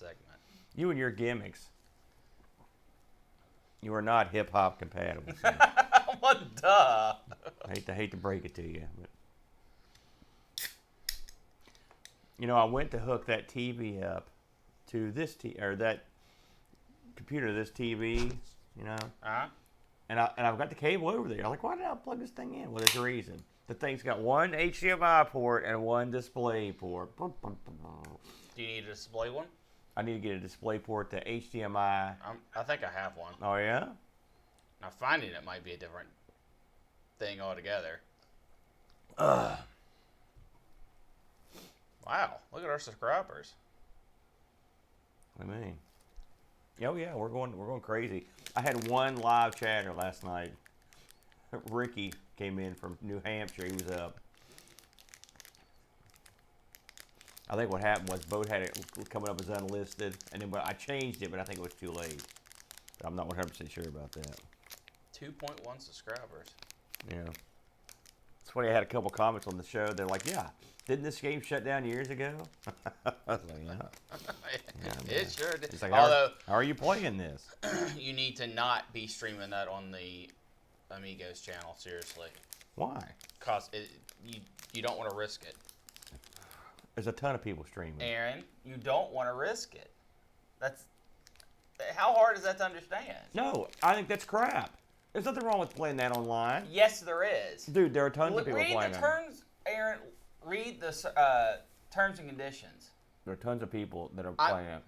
segment. You and your gimmicks. You are not hip hop compatible. Well, duh. I hate to break it to you, but you know, I went to hook that TV up to this that computer to this TV, you know. Uh-huh. And I've got the cable over there. I'm like, why did I plug this thing in? Well, there's a reason. The thing's got one HDMI port and one display port. Do you need a display one? I need to get a display port to HDMI. I think I have one. Oh, yeah? Now, finding it might be a different thing altogether. Ugh. Wow, look at our subscribers. What do you mean? Oh, yeah, we're going crazy. I had one live chatter last night. Ricky came in from New Hampshire. He was up. I think what happened was Boat had it coming up as unlisted, and then I changed it, but I think it was too late. But I'm not 100% sure about that. 2.1 subscribers. Yeah. That's funny. I had a couple comments on the show. They're like, "Yeah, didn't this game shut down years ago?" I was like, "Yeah." It sure did. It's like, Although, how are you playing this? you need to not be streaming that on the Amigos channel. Seriously. Why? Cause you don't want to risk it. There's a ton of people streaming. Aaron, you don't want to risk it. How hard is that to understand? No, I think that's crap. There's nothing wrong with playing that online. Yes, there is. Dude, there are tons of people read playing the that. terms, Aaron. Read the terms and conditions. There are tons of people that are playing it.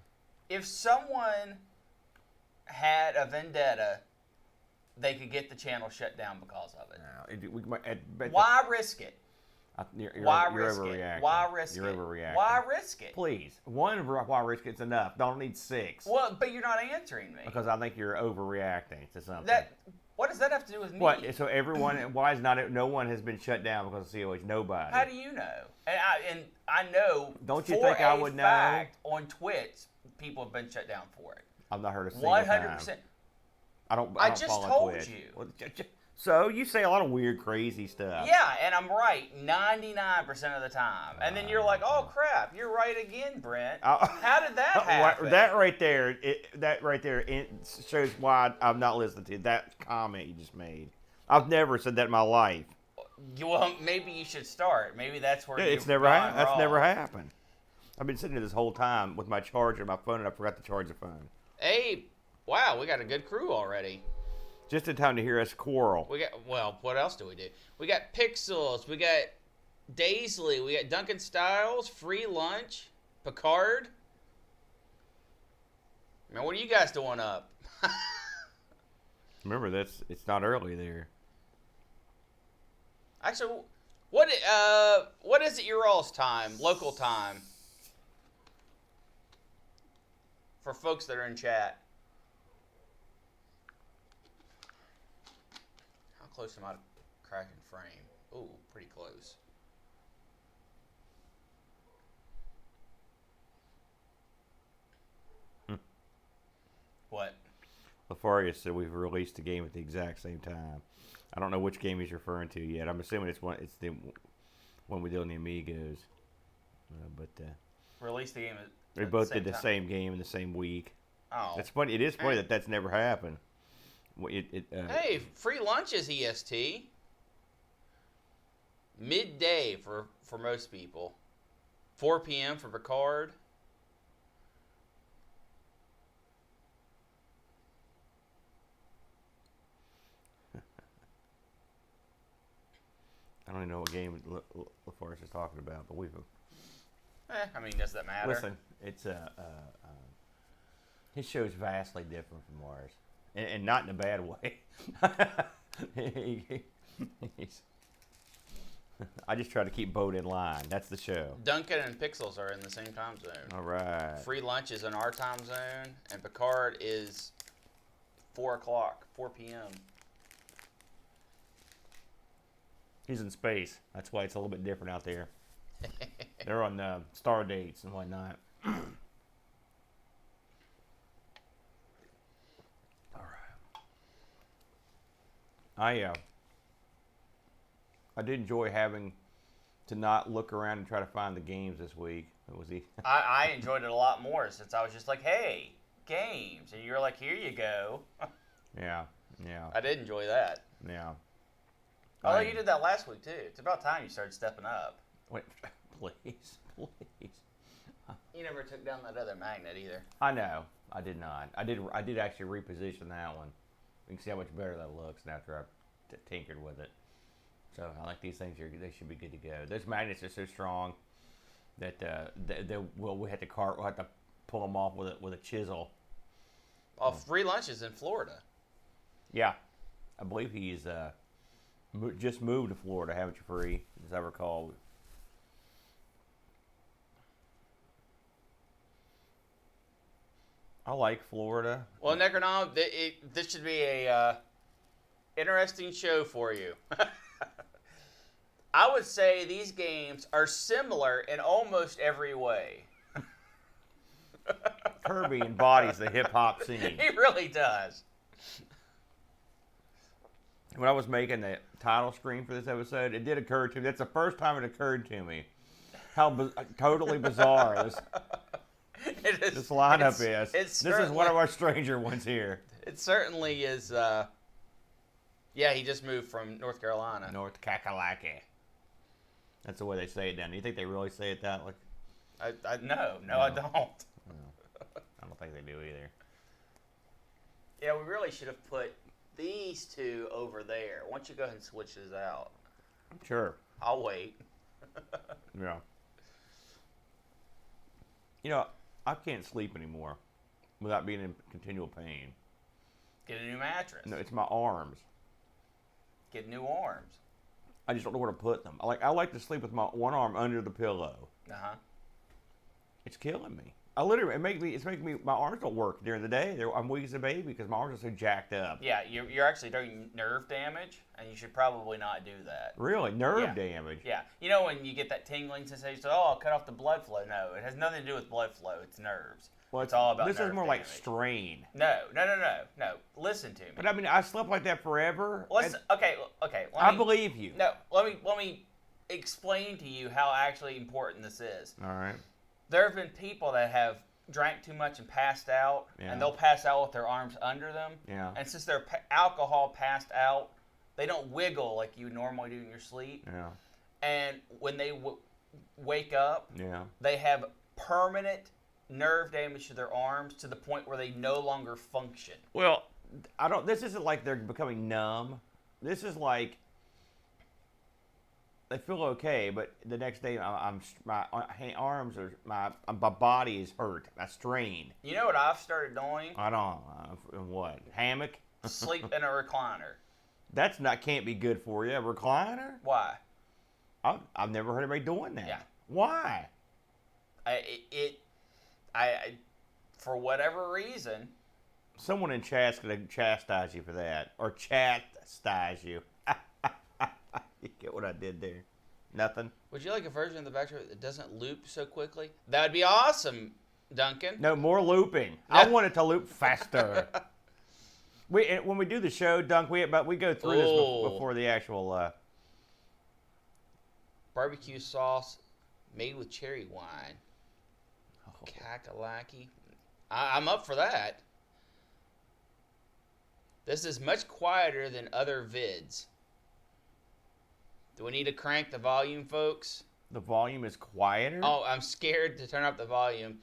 If someone had a vendetta, they could get the channel shut down because of it. Why risk it? Why risk it? Why risk You're it? overreacting. Why risk it? Please. One, why risk it's enough. Don't need 6. Well, but you're not answering me. Because I think you're overreacting to something. What does that have to do with me? What? So everyone, why is no one has been shut down because of COH? Nobody. How do you know? And I know. Don't you think I would know? On Twitch, people have been shut down for it. I've not heard a single 100%. Time. I don't just follow told Twitch. you. Well, so you say a lot of weird, crazy stuff. Yeah, and I'm right 99% of the time. And then you're like, oh crap, you're right again, Brent. How did that happen? That right there shows why I'm not listening to that comment you just made. I've never said that in my life. Well, maybe you should start. Maybe that's where that's never happened. I've been sitting here this whole time with my charger, my phone, and I forgot to charge the phone. Hey, wow, we got a good crew already. Just in time to hear us quarrel. What else do? We got Pixels, we got Daisley, we got Duncan Styles, Free Lunch, Picard. Man, what are you guys doing up? Remember, it's not early there. Actually, what is it your all's time, local time? For folks that are in chat. How close am I to cracking frame? Ooh, pretty close. What? Lafarius said we've released the game at the exact same time. I don't know which game he's referring to yet. I'm assuming it's the one we did on the Amigos. Released the game we both did the same game in the same week. Oh. It's funny. It is funny that that's never happened. Hey, Free Lunch is EST. Midday for most people. 4 p.m. for Picard. I don't even know what game LaForest is talking about, but we've. I mean, does that matter? Listen, it's his show is vastly different from ours, and not in a bad way. I just try to keep Boat in line. That's the show. Duncan and Pixels are in the same time zone. All right. Free Lunch is in our time zone, and Picard is 4 p.m. He's in space. That's why it's a little bit different out there. They're on star dates and whatnot. All right. I did enjoy having to not look around and try to find the games this week. I enjoyed it a lot more since I was just like, hey, games. And you were like, here you go. Yeah. I did enjoy that. Yeah. Although you did that last week, too. It's about time you started stepping up. Wait, please. You never took down that other magnet either. I know. I did not. I did actually reposition that one. You can see how much better that looks after I tinkered with it. So I like these things. They should be good to go. Those magnets are so strong that we had to pull them off with a chisel. Oh, free lunches in Florida. Yeah, I believe he's just moved to Florida, haven't you, Free? As I recall. I like Florida. Well, Necronom, this should be a interesting show for you. I would say these games are similar in almost every way. Kirby embodies the hip-hop scene. He really does. When I was making the title screen for this episode, it did occur to me. That's the first time it occurred to me how totally bizarre this lineup is. This is one of our stranger ones here. It certainly is. Yeah, he just moved from North Carolina. North Kakalaki. That's the way they say it down. Do you think they really say it that? No, No. I don't. No. I don't think they do either. Yeah, we really should have put these two over there. Why don't you go ahead and switch this out? Sure. I'll wait. Yeah. You know, I can't sleep anymore without being in continual pain. Get a new mattress. No, it's my arms. Get new arms. I just don't know where to put them. I like to sleep with my one arm under the pillow. Uh-huh. It's killing me. It's making me, my arms don't work during the day. I'm weak as a baby because my arms are so jacked up. Yeah, you're actually doing nerve damage, and you should probably not do that. Really? Nerve damage? Yeah. You know when you get that tingling sensation, so, I'll cut off the blood flow. No, it has nothing to do with blood flow. It's nerves. Well, it's all about this nerve is more damage. like strain. No. Listen to me. But I mean, I slept like that forever. Okay. I believe you. No, let me explain to you how actually important this is. All right. There have been people that have drank too much and passed out, and they'll pass out with their arms under them. Yeah. And since they're alcohol passed out, they don't wiggle like you normally do in your sleep. Yeah. And when they wake up, they have permanent nerve damage to their arms to the point where they no longer function. Well, this isn't like they're becoming numb. This is like they feel okay, but the next day my arms are my body is hurt. I strain. You know what I've started doing? I don't. What? Hammock? Sleep in a recliner. Can't be good for you. A recliner? Why? I've never heard anybody doing that. Yeah. Why? I for whatever reason. Someone in chat's gonna chastise you for that, or chastise you. You get what I did there? Nothing. Would you like a version of the backdrop that doesn't loop so quickly? That would be awesome, Duncan. No, more looping. I want it to loop faster. When we do the show, Dunk, we go through this before the actual barbecue sauce made with cherry wine. Kakalaki. I'm up for that. This is much quieter than other vids. Do we need to crank the volume, folks? The volume is quieter? Oh, I'm scared to turn up the volume.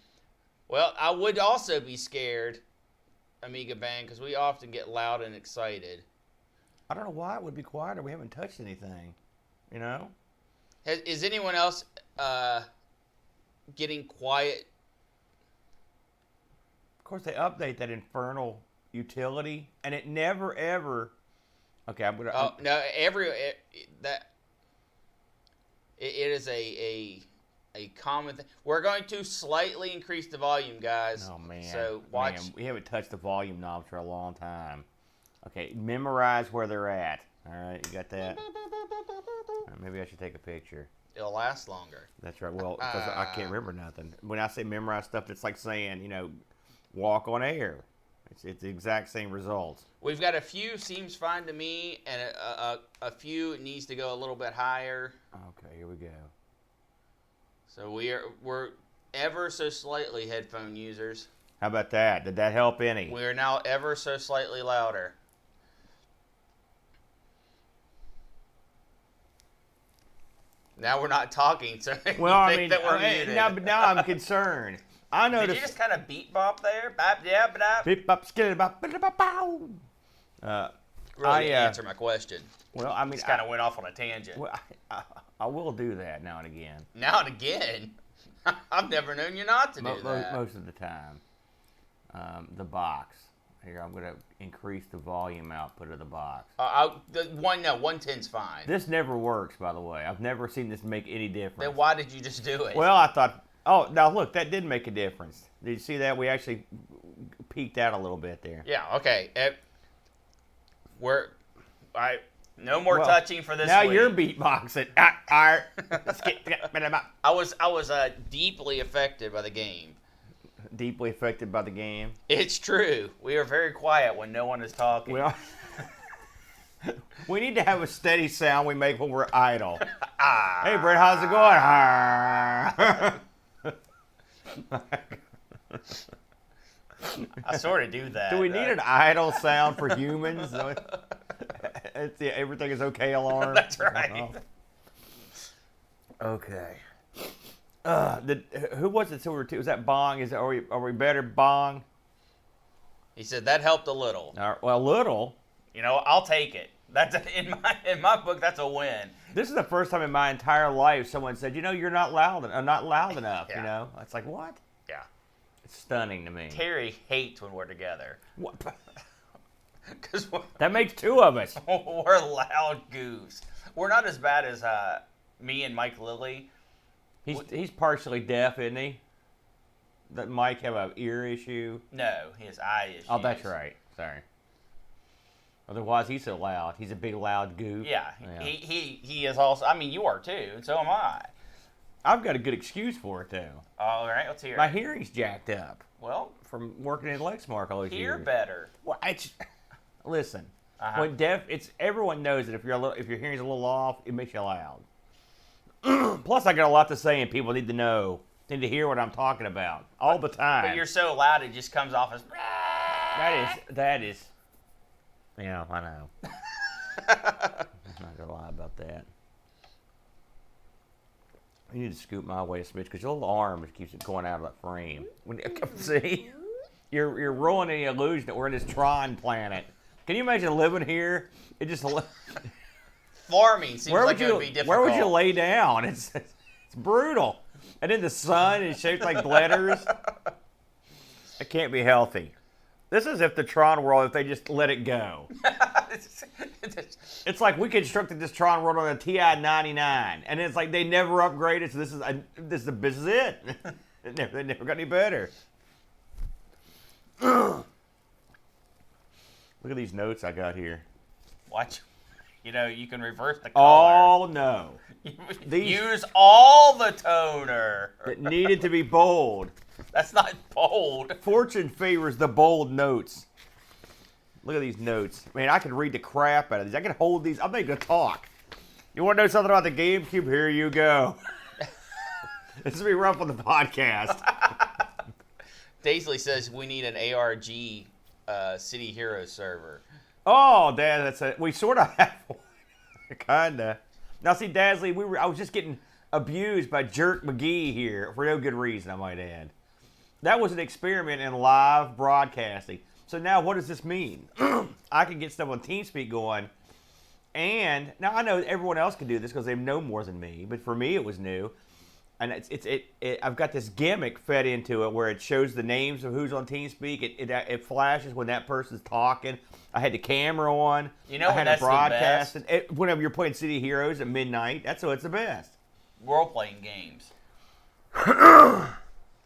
Well, I would also be scared, Amiga Band, because we often get loud and excited. I don't know why it would be quieter. We haven't touched anything, you know? Is anyone else getting quiet? Of course, they update that infernal utility, and it never, ever... Okay, I'm going to... no, it is a common thing. We're going to slightly increase the volume, guys. Oh, man. So watch. Man, we haven't touched the volume knob for a long time. Okay, memorize where they're at. All right, you got that? Maybe I should take a picture. It'll last longer. That's right. Well, because I can't remember nothing. When I say memorize stuff, it's like saying, walk on air. It's the exact same results. We've got a few seems fine to me, and a few needs to go a little bit higher. Okay, here we go. So we're ever so slightly headphone users. How about that? Did that help any? We are now ever so slightly louder. Now we're not talking, so well, I mean, that we're muted. Now I'm concerned. I noticed. Did you just kind of beat bop there? Bop, yeah, bop. Beep bop, skitty bop, bow. Really didn't answer my question. Well, I mean, just kind of went off on a tangent. Well, I will do that now and again. Now and again? I've never known you not to do that. Most of the time. The box. Here, I'm going to increase the volume output of the box. 110's fine. This never works, by the way. I've never seen this make any difference. Then why did you just do it? Well, I thought, oh, now look, that did make a difference. Did you see that? We actually peaked out a little bit there. Yeah, okay. No more touching for this now week. You're beatboxing. I was deeply affected by the game. Deeply affected by the game. It's true. We are very quiet when no one is talking. We need to have a steady sound we make when we're idle. Hey, Brett, how's it going? I sort of do that. Do we need an idle sound for humans? It's the everything is okay alarm. That's right. Okay. Who was it? Was that Bong? Are we better, Bong? He said that helped a little. Well, a little. You know, I'll take it. That's in my book. That's a win. This is the first time in my entire life someone said, "You know, you're not loud enough." Yeah. You know, it's like what? Yeah. It's stunning to me. Terry hates when we're together. What? Because that makes two of us. We're loud goofs. We're not as bad as me and Mike Lilly. He's partially deaf, isn't he? Does Mike have an ear issue? No, he has eye issues. Oh, that's right. Sorry. Otherwise, he's so loud. He's a big, loud goof. Yeah. He is also. I mean, you are too, and so am I. I've got a good excuse for it, though. All right, let's hear it. My hearing's jacked up. Well, from working in Lexmark all these years. Hear better. Well, listen. When deaf, everyone knows that if your hearing's a little off, it makes you loud. Plus, I got a lot to say, and people need to hear what I'm talking about all the time. But you're so loud, it just comes off as. That is. Yeah, I know. I'm not gonna lie about that. You need to scoot my way a smidge because your little arm keeps it going out of that frame. See, you're ruining the illusion that we're in this Tron planet. Can you imagine living here? It just farming seems like it would be difficult. Where would you lay down? It's brutal. And in the sun, it's shaped like letters. It can't be healthy. This is if the Tron world, if they just let it go. It's like we constructed this Tron world on a TI-99, and it's like they never upgraded. So this is it. They never got any better. Look at these notes I got here. Watch. You know, you can reverse the color. Oh, no. Use all the toner. That needed to be bold. That's not bold. Fortune favors the bold notes. Look at these notes. Man, I could read the crap out of these. I can hold these. I'm making a talk. You want to know something about the GameCube? Here you go. This will be rough on the podcast. Daisley says we need an ARG City Heroes server. Oh, Dad, we sort of have one. Kinda. Now, see, Dasley, I was just getting abused by Jerk McGee here for no good reason, I might add. That was an experiment in live broadcasting. So now, what does this mean? I can get stuff on TeamSpeak going, and now I know everyone else can do this because they know more than me. But for me, it was new, and I've got this gimmick fed into it where it shows the names of who's on TeamSpeak. It flashes when that person's talking. I had the camera on. You know, I had that's it broadcasting. the best. Whenever you're playing City Heroes at midnight, that's the best. Role-playing games.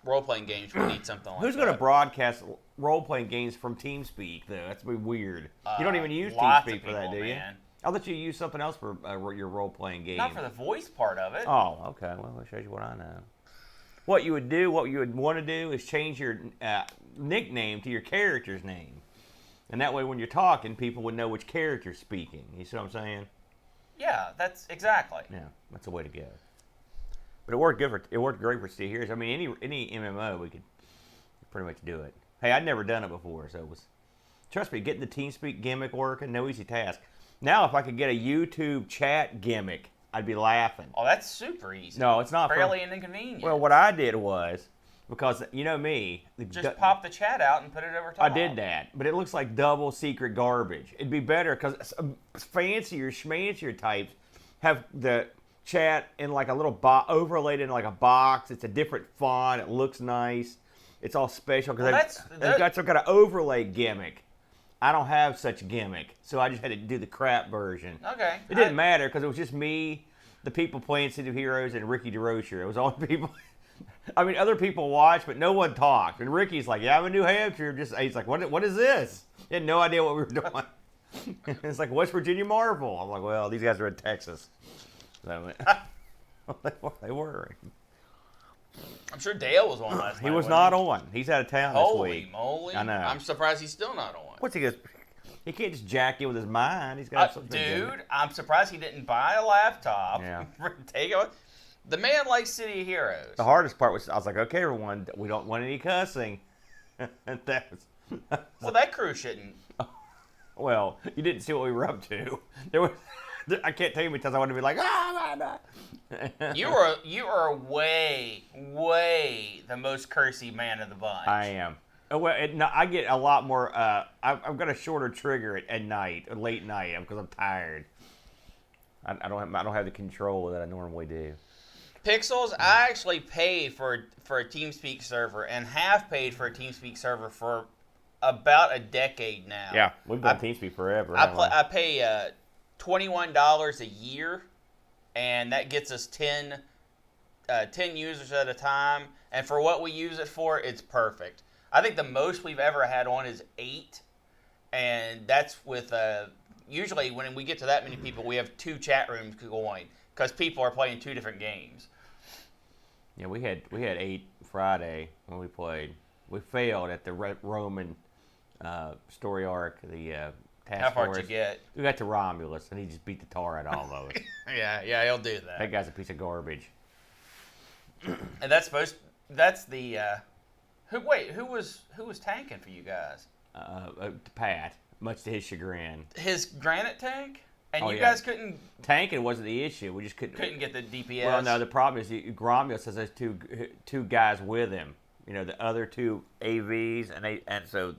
Role-playing games, we need something like that. Who's going to broadcast role-playing games from TeamSpeak, though? That's weird. You don't even use TeamSpeak for that, do you? Man. I'll let you use something else for your role-playing game. Not for the voice part of it. Oh, okay. Well, that shows you what I know. What you would want to do is change your nickname to your character's name. And that way when you're talking, people would know which character's speaking. You see what I'm saying? Yeah, that's exactly. Yeah, that's the way to go. But it worked great for Steel Heroes. I mean, any MMO we could pretty much do it. Hey, I'd never done it before, so it was. Trust me, getting the TeamSpeak gimmick working, no easy task. Now, if I could get a YouTube chat gimmick, I'd be laughing. Oh, that's super easy. No, it's not. Fairly inconvenient. Well, what I did was, because you know me. Just pop the chat out and put it over top. I did that, but it looks like double secret garbage. It'd be better because fancier, schmancier types have the chat in like a little overlaid in like a box. It's a different font. It looks nice. It's all special because they've got some kind of overlay gimmick. I don't have such a gimmick, so I just had to do the crap version. Okay. It didn't matter because it was just me, the people playing City of Heroes, and Ricky DeRocher. It was all the people. I mean, other people watched, but no one talked. And Ricky's like, "Yeah, I'm in New Hampshire." He's like, "What is this?" He had no idea what we were doing. It's like West Virginia Marvel. I'm like, "Well, these guys are in Texas." So, they were. I'm sure Dale was on last night. He was not on. He's out of town this week. Holy moly! I know. I'm surprised he's still not on. What's he gonna? He can't just jack you with his mind. He's got something. Dude, I'm surprised he didn't buy a laptop. Yeah. Take it. The man likes City of Heroes. The hardest part was I was like, okay, everyone, we don't want any cussing. Well, that crew shouldn't. Well, you didn't see what we were up to. I can't tell you because I want to be like, You are way the most cursy man of the bunch. I am. Well, no, I get a lot more. I've got a shorter trigger at night, or late night, because I'm tired. I don't have the control that I normally do. Pixels, I actually paid for a TeamSpeak server and have paid for a TeamSpeak server for about a decade now. Yeah, we've done TeamSpeak forever. I pay $21 a year, and that gets us 10 users at a time. And for what we use it for, it's perfect. I think the most we've ever had on is 8, and that's with usually when we get to that many people, we have 2 chat rooms going because people are playing 2 different games. Yeah, we had 8 Friday when we played. We failed at the Roman story arc, the task How far force. did you get? We got to Romulus, and he just beat the tar out of all of us. Yeah, he'll do that. That guy's a piece of garbage. And that's the who was tanking for you guys? Pat, much to his chagrin. His granite tank? And you yeah. guys couldn't... Tanking wasn't the issue. We just couldn't get the DPS. Well, no, the problem is Romulus has those two guys with him. You know, the other 2 AVs, and so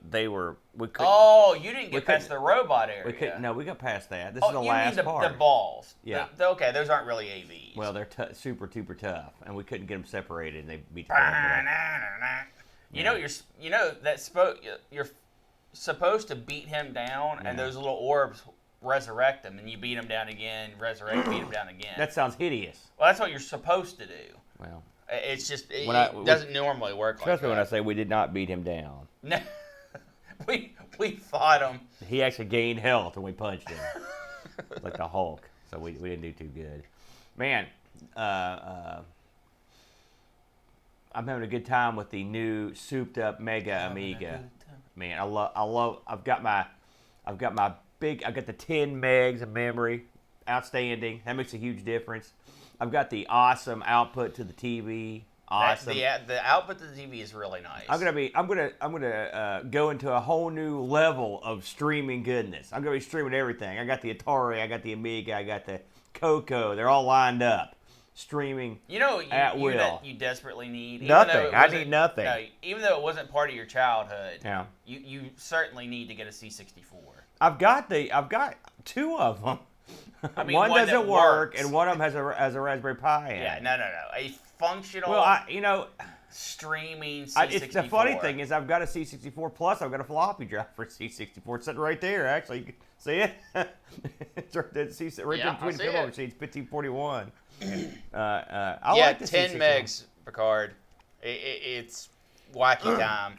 we couldn't... Oh, you didn't get past the robot area. No, we got past that. This is the last part. The balls. Yeah. Okay, those aren't really AVs. Well, they're super tough, and we couldn't get them separated, and they beat the crap out. You're supposed to beat him down, and those little orbs resurrect him, and you beat him down again, beat him down again. That sounds hideous. Well, that's what you're supposed to do. Well, it's just it doesn't normally work like that. Trust me when I say we did not beat him down. No, we fought him. He actually gained health when we punched him, like the Hulk. So we didn't do too good. Man, I'm having a good time with the new souped up Mega Amiga. Man, I've got the 10 megs of memory, outstanding. That makes a huge difference. I've got the awesome output to the TV. Awesome. The output to the TV is really nice. I'm gonna go into a whole new level of streaming goodness. I'm gonna be streaming everything. I got the Atari, I got the Amiga, I got the Coco. They're all lined up, streaming. At will. That you desperately need nothing. I need nothing. No, even though it wasn't part of your childhood. Yeah. You certainly need to get a C64. I've got 2 of them. I mean, one doesn't work, works. and one of them has a Raspberry Pi in it. Yeah, no. A functional. Well, streaming C64. The funny thing is, I've got a C64 plus. I've got a floppy drive for C64. It's sitting right there. Actually, you can see it. It's right there. Right there between the pillow machines. 1541. I like the 10 C64. megs, Picard. It's wacky time.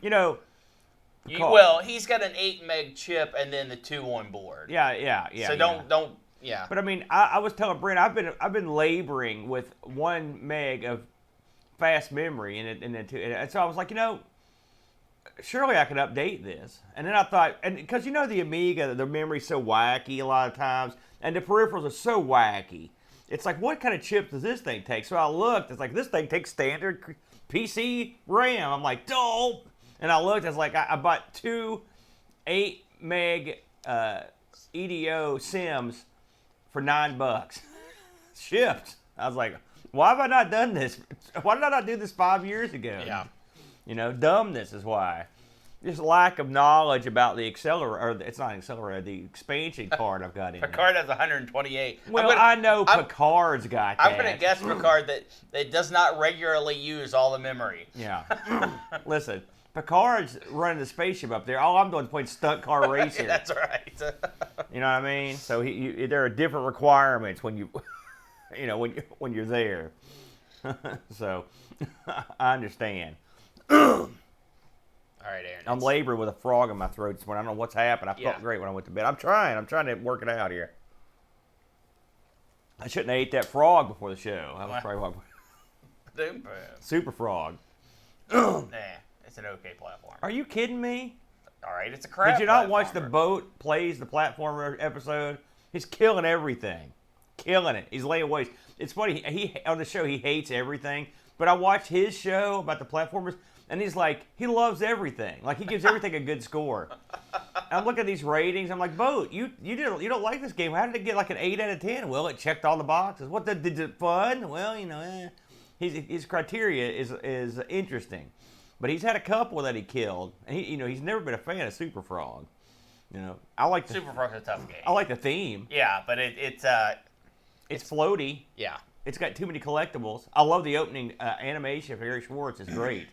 He's got an 8 meg chip and then the 2 on board. Yeah. So don't. Yeah. But I mean, I was telling Brent, I've been laboring with 1 meg of fast memory and so I was like, surely I could update this. And then I thought, and because the Amiga, the memory's so wacky a lot of times, and the peripherals are so wacky. It's like, what kind of chips does this thing take? So I looked. It's like, this thing takes standard PC RAM. I'm like, dope. And I looked. It's like, I bought 2 8 meg EDO Sims for $9. Shipped. I was like, why have I not done this? Why did I not do this 5 years ago? Yeah. You know, dumbness is why. Just lack of knowledge about the accelerator, or it's not an accelerator, the expansion card I've got in Picard has 128. Well, I know Picard's got that. I'm going to guess Picard that does not regularly use all the memory. Yeah. Listen, Picard's running the spaceship up there. All I'm doing is playing stunt car racing. That's right. You know what I mean? So there are different requirements when you, you know, when you're there. So I understand. All right, Aaron. I'm laboring with a frog in my throat this morning. I don't know what's happened. I felt great when I went to bed. I'm trying to work it out here. I shouldn't have ate that frog before the show. I was probably Super Frog. Nah, it's an okay platform. Are you kidding me? All right, it's a crap. Did you not watch the Boat Plays the Platformer episode? He's killing everything. Killing it. He's laying waste. It's funny. He on the show, he hates everything. But I watched his show about the platformers. And he's like, he loves everything. Like, he gives everything a good score. I'm looking at these ratings. I'm like, Boat, you don't like this game. How did it get like an 8 out of 10? Well, it checked all the boxes. Did it fun? Well, you know, his criteria is interesting. But he's had a couple that he killed. And he's never been a fan of Super Frog. You know, I like Super Frog's a tough game. I like the theme. Yeah, but it's floaty. Yeah. It's got too many collectibles. I love the opening animation for Eric Schwartz. It's great.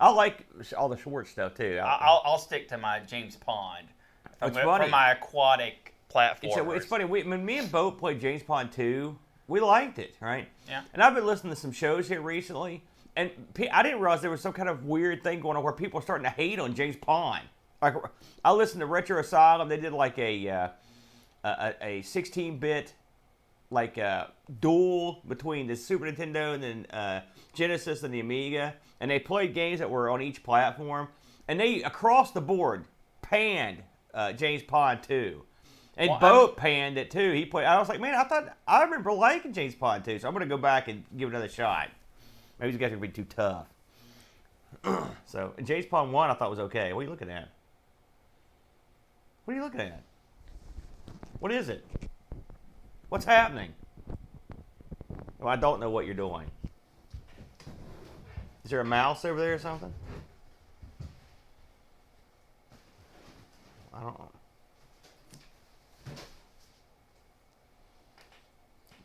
I like all the Schwartz stuff, too. I'll stick to my James Pond for my aquatic platform. It's funny. When me and Boat played James Pond 2, we liked it, right? Yeah. And I've been listening to some shows here recently, and I didn't realize there was some kind of weird thing going on where people are starting to hate on James Pond. Like, I listened to Retro Asylum. They did like a 16-bit like duel between the Super Nintendo and then Genesis and the Amiga. And they played games that were on each platform. And they, across the board, panned James Pond 2. And Boat panned it, too. He played. I was like, man, I remember liking James Pond 2. So I'm going to go back and give it another shot. Maybe these guys are going to be too tough. So, James Pond 1 I thought was okay. What are you looking at? What are you looking at? What is it? What's happening? Well, I don't know what you're doing. Is there a mouse over there or something? I don't know.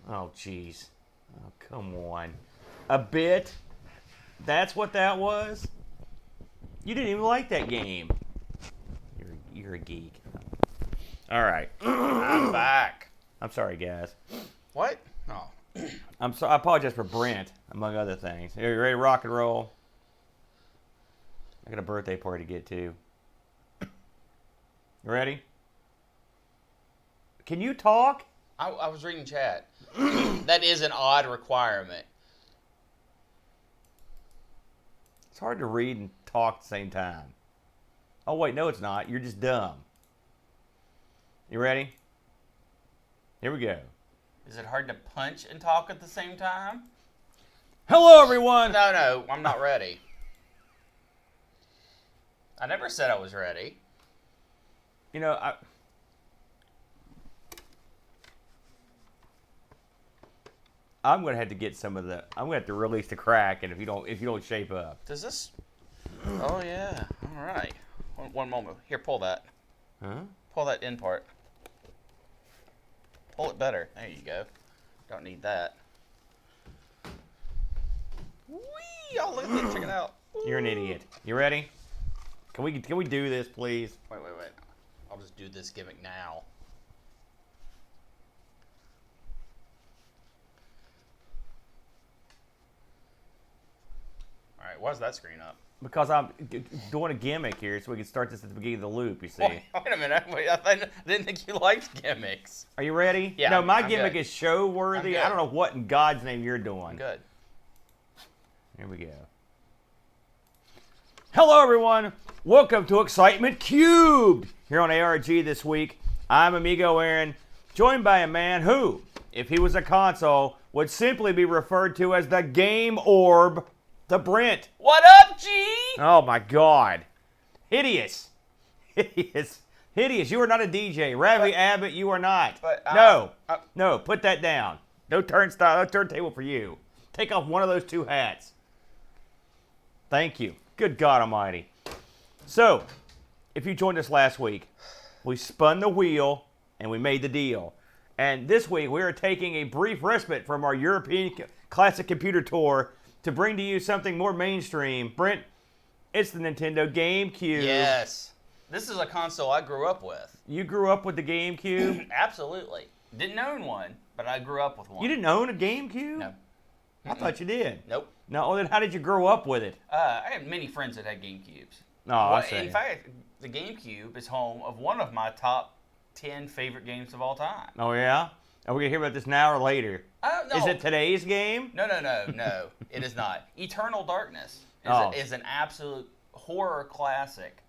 Oh, jeez. Oh, come on. A bit? That's what that was? You didn't even like that game. You're a geek. All right. I'm back. I'm sorry, guys. What? Oh. I apologize for Brent, among other things. Are you ready to rock and roll? I got a birthday party to get to. You ready? Can you talk? I was reading chat. That is an odd requirement. It's hard to read and talk at the same time. Oh, wait, no, it's not. You're just dumb. You ready? Here we go. Is it hard to punch and talk at the same time? Hello, everyone. No, I'm not ready. I never said I was ready. You know, I'm gonna have to get some of the. I'm gonna have to release the crack, and if you don't shape up. Does this? Oh yeah. All right. One moment. Here, pull that. Huh? Pull that in part. Pull it better. There you go. Don't need that. Whee! Oh, look at this. Check it out. You're an idiot. You ready? Can we do this, please? Wait. I'll just do this gimmick now. All right. Why is that screen up? Because I'm doing a gimmick here, so we can start this at the beginning of the loop. You see? Wait a minute. I didn't think you liked gimmicks. Are you ready? Yeah. No, my I'm gimmick good. is show worthy. I don't know what in God's name you're doing. I'm good. Here we go. Hello, everyone. Welcome to Excitement Cubed here on ARG this week. I'm Amigo Aaron, joined by a man who if he was a console, would simply be referred to as the Game Orb to Brent. What up, G? Oh, my God. Hideous. Hideous. Hideous. You are not a DJ. Ravi Abbott, you are not. No, put that down. No turntable for you. Take off one of those two hats. Thank you. Good God Almighty. So, if you joined us last week, we spun the wheel and we made the deal. And this week, we are taking a brief respite from our European Classic Computer Tour to bring to you something more mainstream. Brent, it's the Nintendo GameCube. Yes. This is a console I grew up with. You grew up with the GameCube? Absolutely. Didn't own one, but I grew up with one. You didn't own a GameCube? No. I thought you did. Nope. No, then how did you grow up with it? I had many friends that had GameCubes. Oh, I see. In fact, the GameCube is home of one of my top 10 favorite games of all time. Oh, yeah? Are we going to hear about this now or later? No. Is it today's game? No. It is not. Eternal Darkness is an absolute horror classic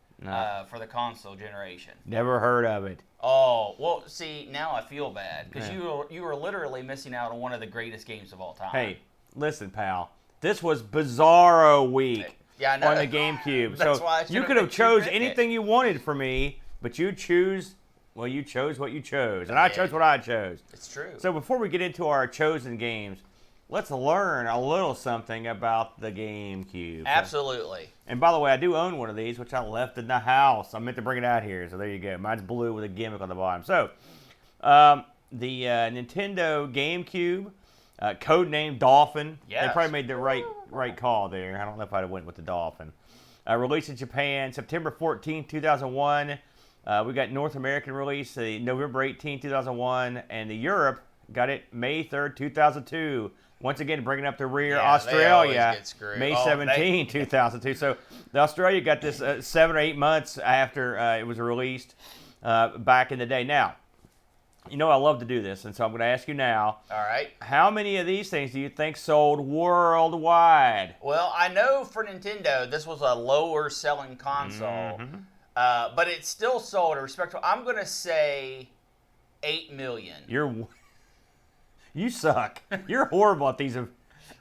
for the console generation. Never heard of it. Oh, well, see, now I feel bad because you were literally missing out on one of the greatest games of all time. Hey, listen, pal. This was Bizarro Week on the GameCube. That's so why you could have chose anything you wanted for me, but you chose what you chose, and I chose what I chose. It's true. So before we get into our chosen games, let's learn a little something about the GameCube. Absolutely. And by the way, I do own one of these, which I left in the house. I meant to bring it out here, so there you go. Mine's blue with a gimmick on the bottom. So, the Nintendo GameCube, codenamed Dolphin. Yes. They probably made the right call there. I don't know if I'd have went with the Dolphin. Released in Japan September 14, 2001. We got North American release November 18, 2001, and the Europe got it May 3rd, 2002. Once again, bringing up the rear, Australia, May 17, 2002. So the Australia got this 7 or 8 months after it was released back in the day. Now, you know I love to do this, and so I'm going to ask you now. All right. How many of these things do you think sold worldwide? Well, I know for Nintendo, this was a lower selling console. Mm-hmm. But it still sold a respectable. I'm going to say 8 million. You suck. You're horrible at these.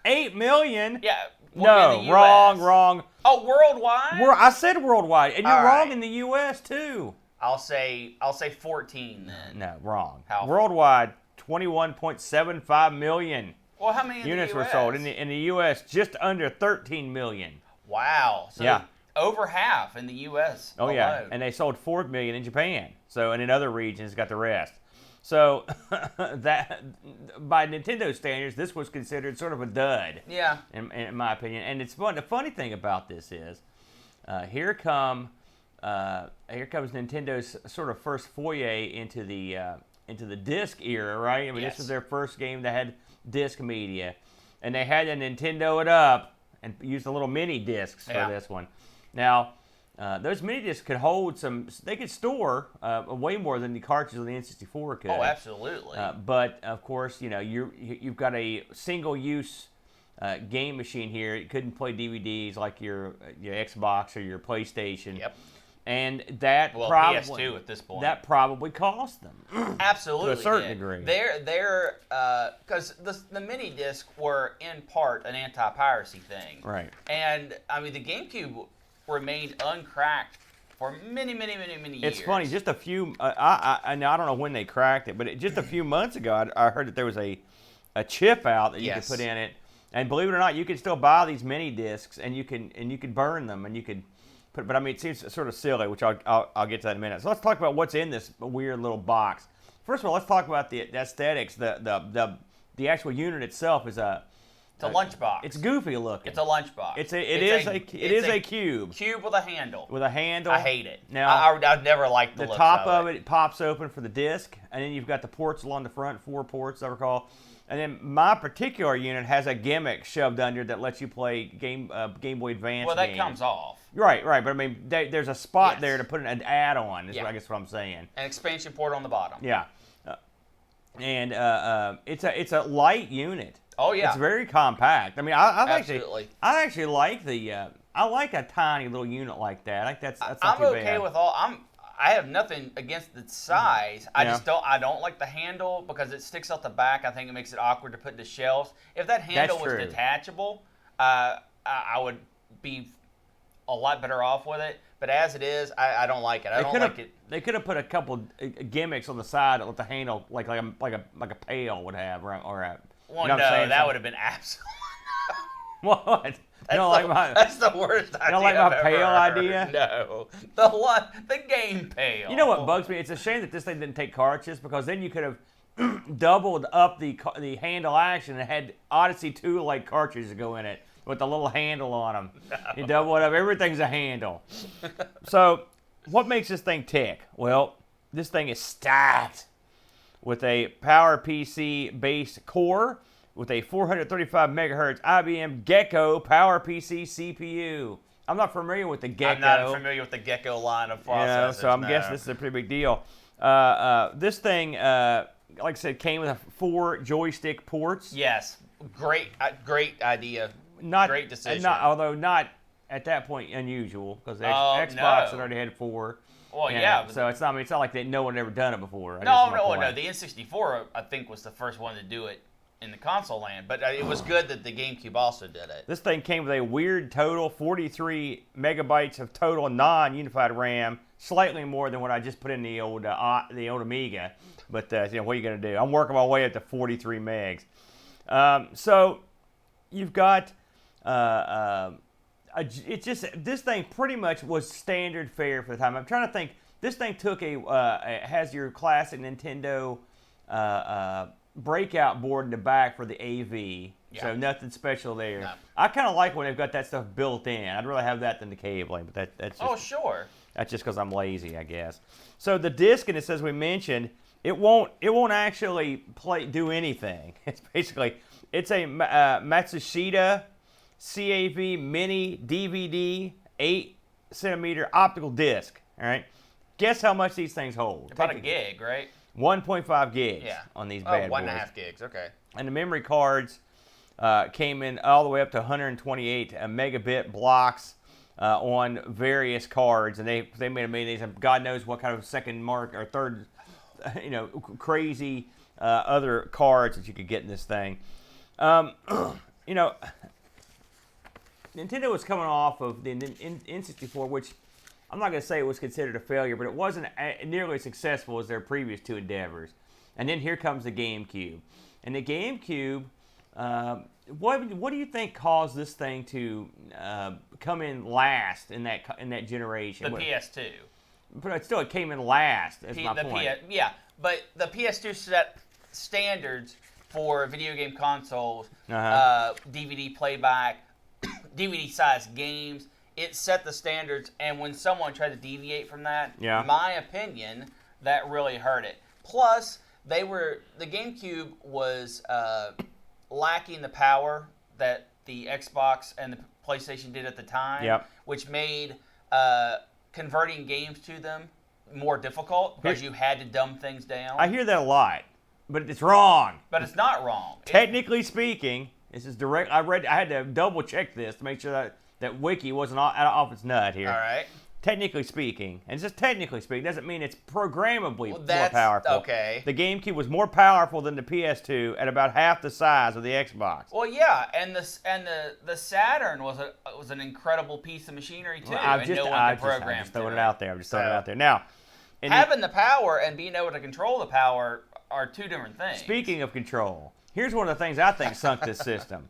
8 million? Yeah. No, wrong. Oh, worldwide? I said worldwide, and you're wrong right. in the U.S. too. I'll say 14 then. No, wrong. How? Worldwide, 21.75 million. Well, how many units in the US? were sold in the U.S. Just under 13 million. Wow. So yeah. Over half in the U.S. Oh, alone. yeah. And they sold 4 million in Japan. So, and in other regions, got the rest. So, that by Nintendo standards, this was considered sort of a dud. Yeah. In my opinion. And it's fun. The funny thing about this is, here comes Nintendo's sort of first foray into the disc era, right? I mean, This was their first game that had disc media. And they had to Nintendo it up and used the little mini discs for this one. Now, those mini discs could hold they could store way more than the cartridges on the N64 could. Oh, absolutely. But, of course, you've got a single-use game machine here. It couldn't play DVDs like your Xbox or your PlayStation. Yep. And that PS2 at this point. That probably cost them. Absolutely. To a certain degree. They're because the mini discs were in part an anti-piracy thing. Right. And I mean the GameCube remained uncracked for many years. It's funny, just a few. I don't know when they cracked it, but just a few months ago, I heard that there was a chip out that you could put in it, and believe it or not, you can still buy these mini discs, and you can burn them, and you could. But I mean, it seems sort of silly, which I'll get to that in a minute. So let's talk about what's in this weird little box. First of all, let's talk about the aesthetics. The actual unit itself is it's a lunchbox. It's goofy looking. It's a lunchbox. It is a cube. Cube with a handle. With a handle. I hate it. Now I've never liked the looks top of it pops open for the disc, and then you've got the ports along the front, 4 ports, I recall. And then my particular unit has a gimmick shoved under that lets you play Game Boy Advance. Well, that comes off. Right. But I mean, there's a spot there to put an add-on. I guess what I'm saying. An expansion port on the bottom. Yeah. And it's a light unit. Oh yeah. It's very compact. I mean, I actually like I like a tiny little unit like that. I think that's not I'm too okay bad. with all. I have nothing against the size. I don't like the handle because it sticks out the back. I think it makes it awkward to put in the shelves. If that handle was detachable, I would be a lot better off with it. But as it is, I don't like it. I don't like it. They could have put a couple gimmicks on the side with the handle, like a pail would have, or well, you know that would have been absolute. What? That's the worst idea. You don't like my pail idea? No. The game pail. You know what bugs me? It's a shame that this thing didn't take cartridges, because then you could have doubled up the handle action and had Odyssey 2 like cartridges to go in it with the little handle on them. No. You double it up. Everything's a handle. So what makes this thing tick? Well, this thing is stacked with a PowerPC based core, with a 435 megahertz IBM Gecko PowerPC CPU. I'm not familiar with the Gecko. I'm not familiar with the Gecko line of processors. So I'm guessing this is a pretty big deal. This thing, like I said, came with 4 joystick ports. Yes, great idea. Great decision. Although not at that point unusual, because the Xbox had already had 4. Well, yeah. So it's not like no one had ever done it before. No. The N64 I think was the first one to do it in the console land, but it was good that the GameCube also did it. This thing came with a weird total 43 megabytes of total non-unified RAM, slightly more than what I just put in the old Amiga. But what are you gonna do? I'm working my way up to 43 megs. So you've got it's just, this thing pretty much was standard fare for the time. I'm trying to think. This thing took it has your classic Nintendo breakout board in the back for the AV, so nothing special there. No. I kind of like when they've got that stuff built in. I'd rather have that than the cabling, but that's just, sure. That's just because I'm lazy, I guess. So the disc, and it says we mentioned, it won't actually do anything. It's basically, it's a Matsushita CAV Mini DVD 8-centimeter optical disc. All right, guess how much these things hold? About a gig, right? 1.5 gigs on these bad boys. 1.5 gigs, okay. And the memory cards came in all the way up to 128 megabit blocks on various cards, and they made these. God knows what kind of second mark or third, crazy other cards that you could get in this thing. Nintendo was coming off of the N64, which I'm not going to say it was considered a failure, but it wasn't nearly as successful as their previous 2 endeavors. And then here comes the GameCube. And the GameCube, what do you think caused this thing to come in last in that generation? The PS2. But still, it came in last. That's my point. But the PS2 set standards for video game consoles, DVD playback, DVD-sized games. It set the standards, and when someone tried to deviate from that, in my opinion, that really hurt it. Plus, the GameCube was lacking the power that the Xbox and the PlayStation did at the time, which made converting games to them more difficult because you had to dumb things down. I hear that a lot, but it's wrong. But it's not wrong. Technically speaking, this is direct. I had to double check this to make sure that Wiki wasn't off its nut here. All right. Technically speaking, and just technically speaking, doesn't mean it's programmably more powerful. Okay. The GameCube was more powerful than the PS2 at about half the size of the Xbox. Well, yeah, and the Saturn was an incredible piece of machinery too. I'm just throwing it out there. Now, having the power and being able to control the power are 2 different things. Speaking of control, here's one of the things I think sunk this system.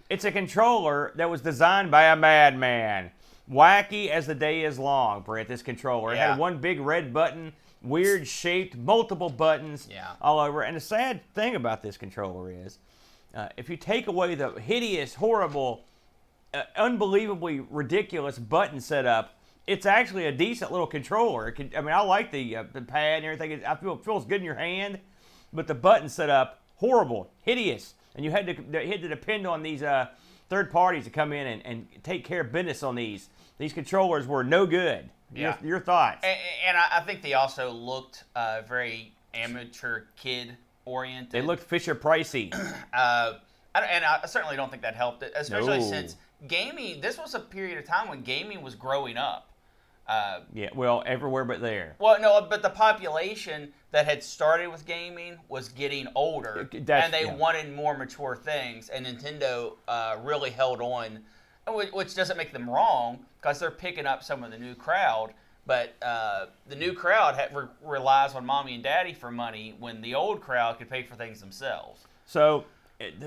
It's a controller that was designed by a madman. Wacky as the day is long, Brent, this controller. It had one big red button, weird shaped, multiple buttons all over. And the sad thing about this controller is, if you take away the hideous, horrible, unbelievably ridiculous button setup, it's actually a decent little controller. I like the pad and everything. It feels good in your hand, but the button setup, horrible, hideous. And you had to depend on these third parties to come in and take care of business on these. These controllers were no good. Your thoughts? And I think they also looked very amateur kid oriented. They looked Fisher-Pricey. And I certainly don't think that helped it, especially since gaming. This was a period of time when gaming was growing up. Yeah, well, everywhere but there. Well, no, but the population that had started with gaming was getting older, and they wanted more mature things, and Nintendo really held on, which doesn't make them wrong, because they're picking up some of the new crowd, but the new crowd relies on mommy and daddy for money when the old crowd could pay for things themselves. So,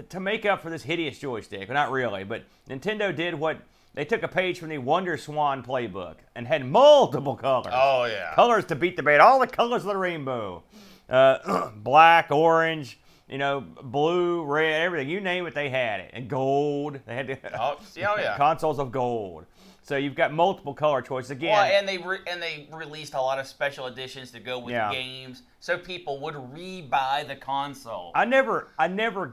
to make up for this hideous joystick, well, not really, but Nintendo did what... They took a page from the Wonder Swan playbook and had multiple colors. Oh, yeah. Colors to beat the band. All the colors of the rainbow. Black, orange, blue, red, everything. You name it, they had it. And gold. They had consoles of gold. So you've got multiple color choices again. Well, and they released a lot of special editions to go with games, so people would rebuy the console. I never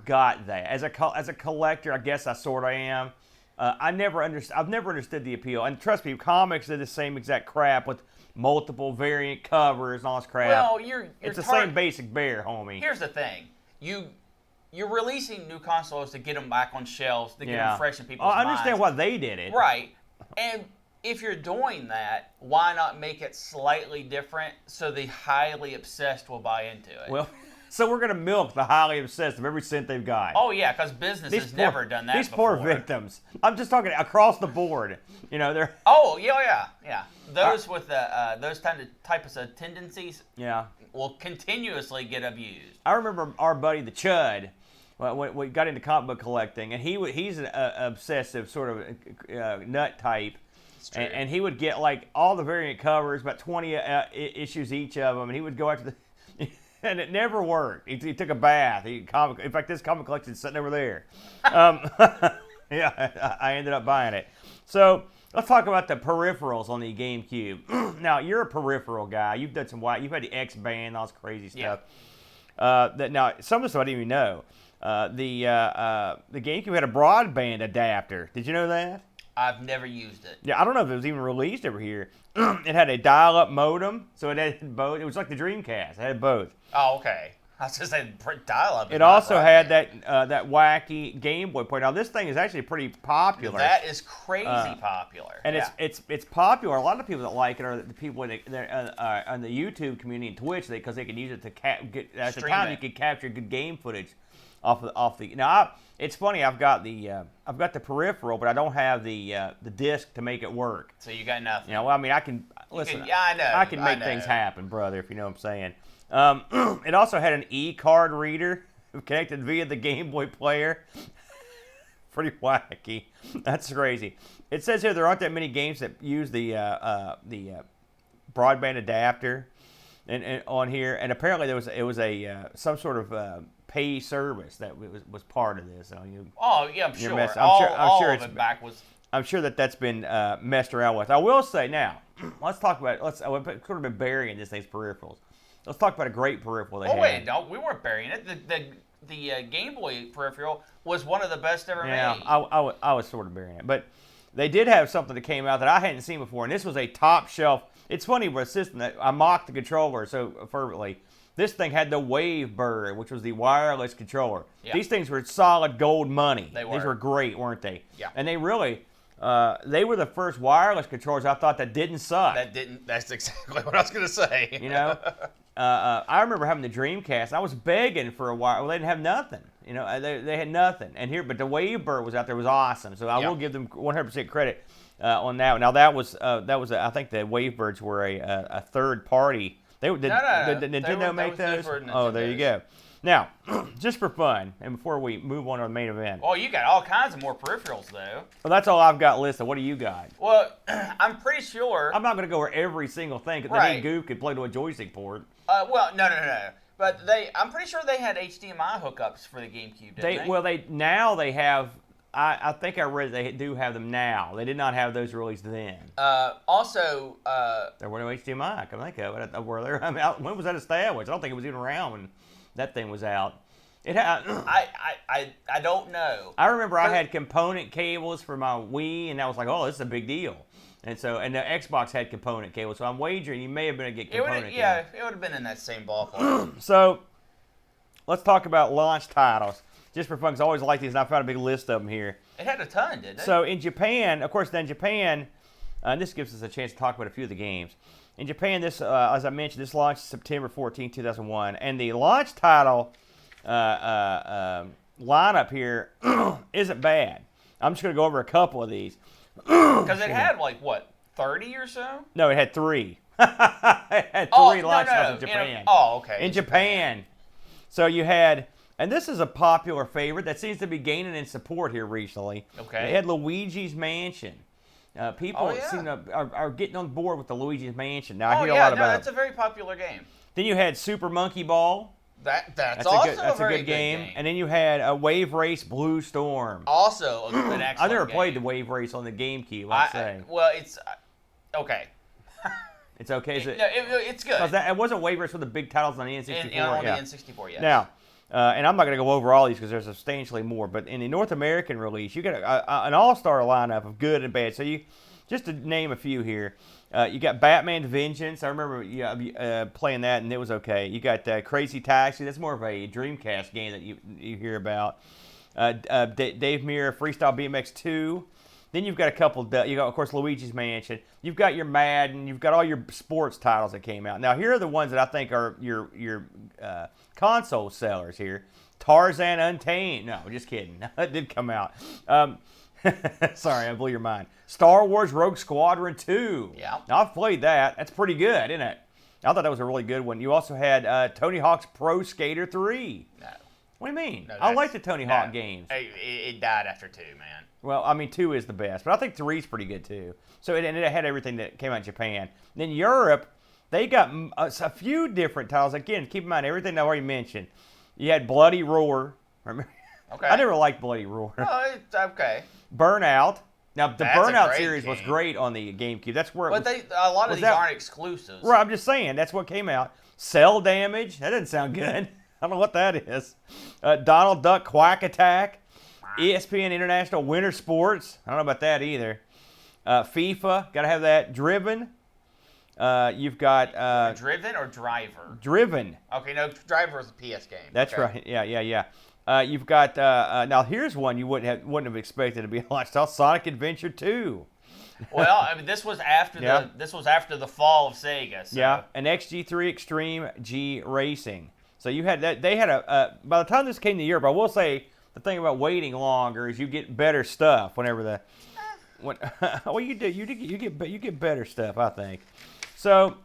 got that as a collector. I guess I sort of am. I've never understood the appeal. And trust me, comics are the same exact crap with multiple variant covers and all this crap. Well, it's the same basic bear, homie. Here's the thing. You're releasing new consoles to get them back on shelves, to get them fresh in people's minds. I understand why they did it. Right. And if you're doing that, why not make it slightly different so the highly obsessed will buy into it? Well, so we're going to milk the highly obsessed of every cent they've got. Oh, yeah, because business has never done that before. These poor victims. I'm just talking across the board. They're... Oh, yeah. Those with those types of tendencies will continuously get abused. I remember our buddy, the Chud, when we got into comic book collecting, and he's an obsessive sort of nut type. And he would get like all the variant covers, about 20 issues each of them, and he would go after the... And it never worked. He took a bath. In fact, this comic collection is sitting over there. Yeah, I ended up buying it. So let's talk about the peripherals on the GameCube. Now, you're a peripheral guy. You've done you've had the X-Band, all this crazy stuff. Yeah. Now, some of this I didn't even know. The GameCube had a broadband adapter. Did you know that? I've never used it. Yeah, I don't know if it was even released over here. It had a dial-up modem, so it had both. It was like the Dreamcast. It had both. Oh, okay. I was just saying dial-up. It also had that wacky Game Boy player. Now, this thing is actually pretty popular. That is crazy popular. And it's popular. A lot of people that like it are the people that on the YouTube community and Twitch, because they can use it to get. At the time, you could capture good game footage off the. Now, it's funny. I've got the peripheral, but I don't have the disc to make it work. So you got nothing. Well, I mean, I can listen. I know. I can make things happen, brother. If you know what I'm saying. It also had an e-card reader connected via the Game Boy player. Pretty wacky. That's crazy. It says here there aren't that many games that use the broadband adapter and on here, and apparently it was some sort of pay service that was part of this. So I'm sure. I'm sure that's been messed around with. I will say now, let's talk about it. I've sort of been burying this thing's peripherals. Let's talk about a great peripheral they had. Wait, no, we weren't burying it. The Game Boy peripheral was one of the best ever made. I was sort of burying it, but they did have something that came out that I hadn't seen before, and this was a top shelf. It's funny with a system that I mocked the controller so fervently. This thing had the Wavebird, which was the wireless controller. Yeah. These things were solid gold money. They were. These were great, weren't they? Yeah. And they really. They were the first wireless controllers I thought that didn't suck. That's exactly what I was going to say. I remember having the Dreamcast. I was begging for a while. Well, they didn't have nothing. They had nothing. But the Wavebird was out there. It was awesome. So I will give them 100% credit on that. Now that was I think the Wavebirds were a third party. Did Nintendo make those? Oh, there you go. Now, just for fun, and before we move on to the main event. Oh, you got all kinds of more peripherals, though. Well, that's all I've got listed. What do you got? Well, I'm pretty sure. I'm not going to go over every single thing, because then Goof could play to a joystick port. Well, no. But I'm pretty sure they had HDMI hookups for the GameCube, didn't they? Well, now they have. I think I read they do have them now. They did not have those released then. Also, there were no HDMI. I can think of it. Were there? I mean, when was that established? I don't think it was even around when that thing was out. It had. I don't know. I remember I had component cables for my Wii, and I was like, "Oh, this is a big deal." And the Xbox had component cables, so I'm wagering you may have been able to get component cables. Yeah, it would have been in that same ballpark. So, let's talk about launch titles. Just for fun, because I always like these, and I found a big list of them here. It had a ton, didn't it? So in Japan, of course, And this gives us a chance to talk about a few of the games. In Japan, this, as I mentioned, this launched September 14, 2001. And the launch title lineup here isn't bad. I'm just going to go over a couple of these. Because it had, like, what, 30 or so? No, it had 3. It had 3 launch titles in Japan. Okay. In Japan. So you had, and this is a popular favorite that seems to be gaining in support here recently. Okay. They had Luigi's Mansion. People seem to are getting on board with the Luigi's Mansion. Now, I hear a lot about it. That's a very popular game. Then you had Super Monkey Ball. That's also a very good game. And then you had a Wave Race Blue Storm. Also an excellent I've never game. played the Wave Race on the GameCube, I'd say. Well, it's okay. It's okay? It's good. Because it wasn't Wave Race with the big titles on the N64. On the N64, yes. Now, and I'm not going to go over all these because there's substantially more, but in the North American release, you got an all-star lineup of good and bad. So you, just to name a few here, you got Batman Vengeance. I remember playing that, and it was okay. You got Crazy Taxi. That's more of a Dreamcast game that you hear about. Dave Mirra Freestyle BMX 2. Then you've got a couple. You got, of course, Luigi's Mansion. You've got your Madden. You've got all your sports titles that came out. Now, here are the ones that I think are your console sellers here. Tarzan Untamed. No, just kidding. That did come out. Sorry, I blew your mind. Star Wars Rogue Squadron 2. Yeah. Now, I've played that. That's pretty good, isn't it? I thought that was a really good one. You also had Tony Hawk's Pro Skater 3. No. What do you mean? No, I like the Tony Hawk games. It died after 2, man. Well, I mean, 2 is the best, but I think 3 is pretty good too. So it had everything that came out in Japan. Then Europe, they got a few different titles. Again, keep in mind everything I already mentioned. You had Bloody Roar. Remember? Okay. I never liked Bloody Roar. Oh, it's okay. Burnout. Now the Burnout series game. Was great on the GameCube. That's where. But a lot of these aren't exclusives. Right. I'm just saying that's what came out. Cell Damage. That doesn't sound good. I don't know what that is. Donald Duck Quack Attack. ESPN International Winter Sports. I don't know about that either. FIFA, got to have that. Driven. You've got Driven or Driver. Driven. Okay, no, Driver is a PS game. That's right. Yeah. You've got now. Here's one you wouldn't have expected to be launched. Sonic Adventure 2. Well, I mean, this was after the fall of Sega. So. Yeah, and XG3 Extreme G Racing. So you had that. They had by the time this came to Europe, I will say. The thing about waiting longer is you get better stuff whenever well, you do. You get better stuff, I think. So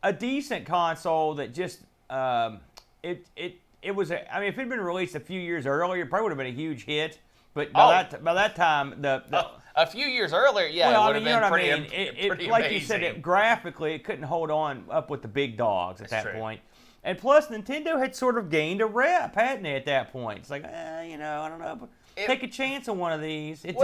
a decent console that just it was. I mean, if it had been released a few years earlier, it probably would have been a huge hit. But by that time, a few years earlier, yeah, well, it would have been pretty like amazing. you said, graphically, it couldn't hold on up with the big dogs at that point. And plus, Nintendo had sort of gained a rep, hadn't it, at that point? It's like, I don't know. Take a chance on one of these. Your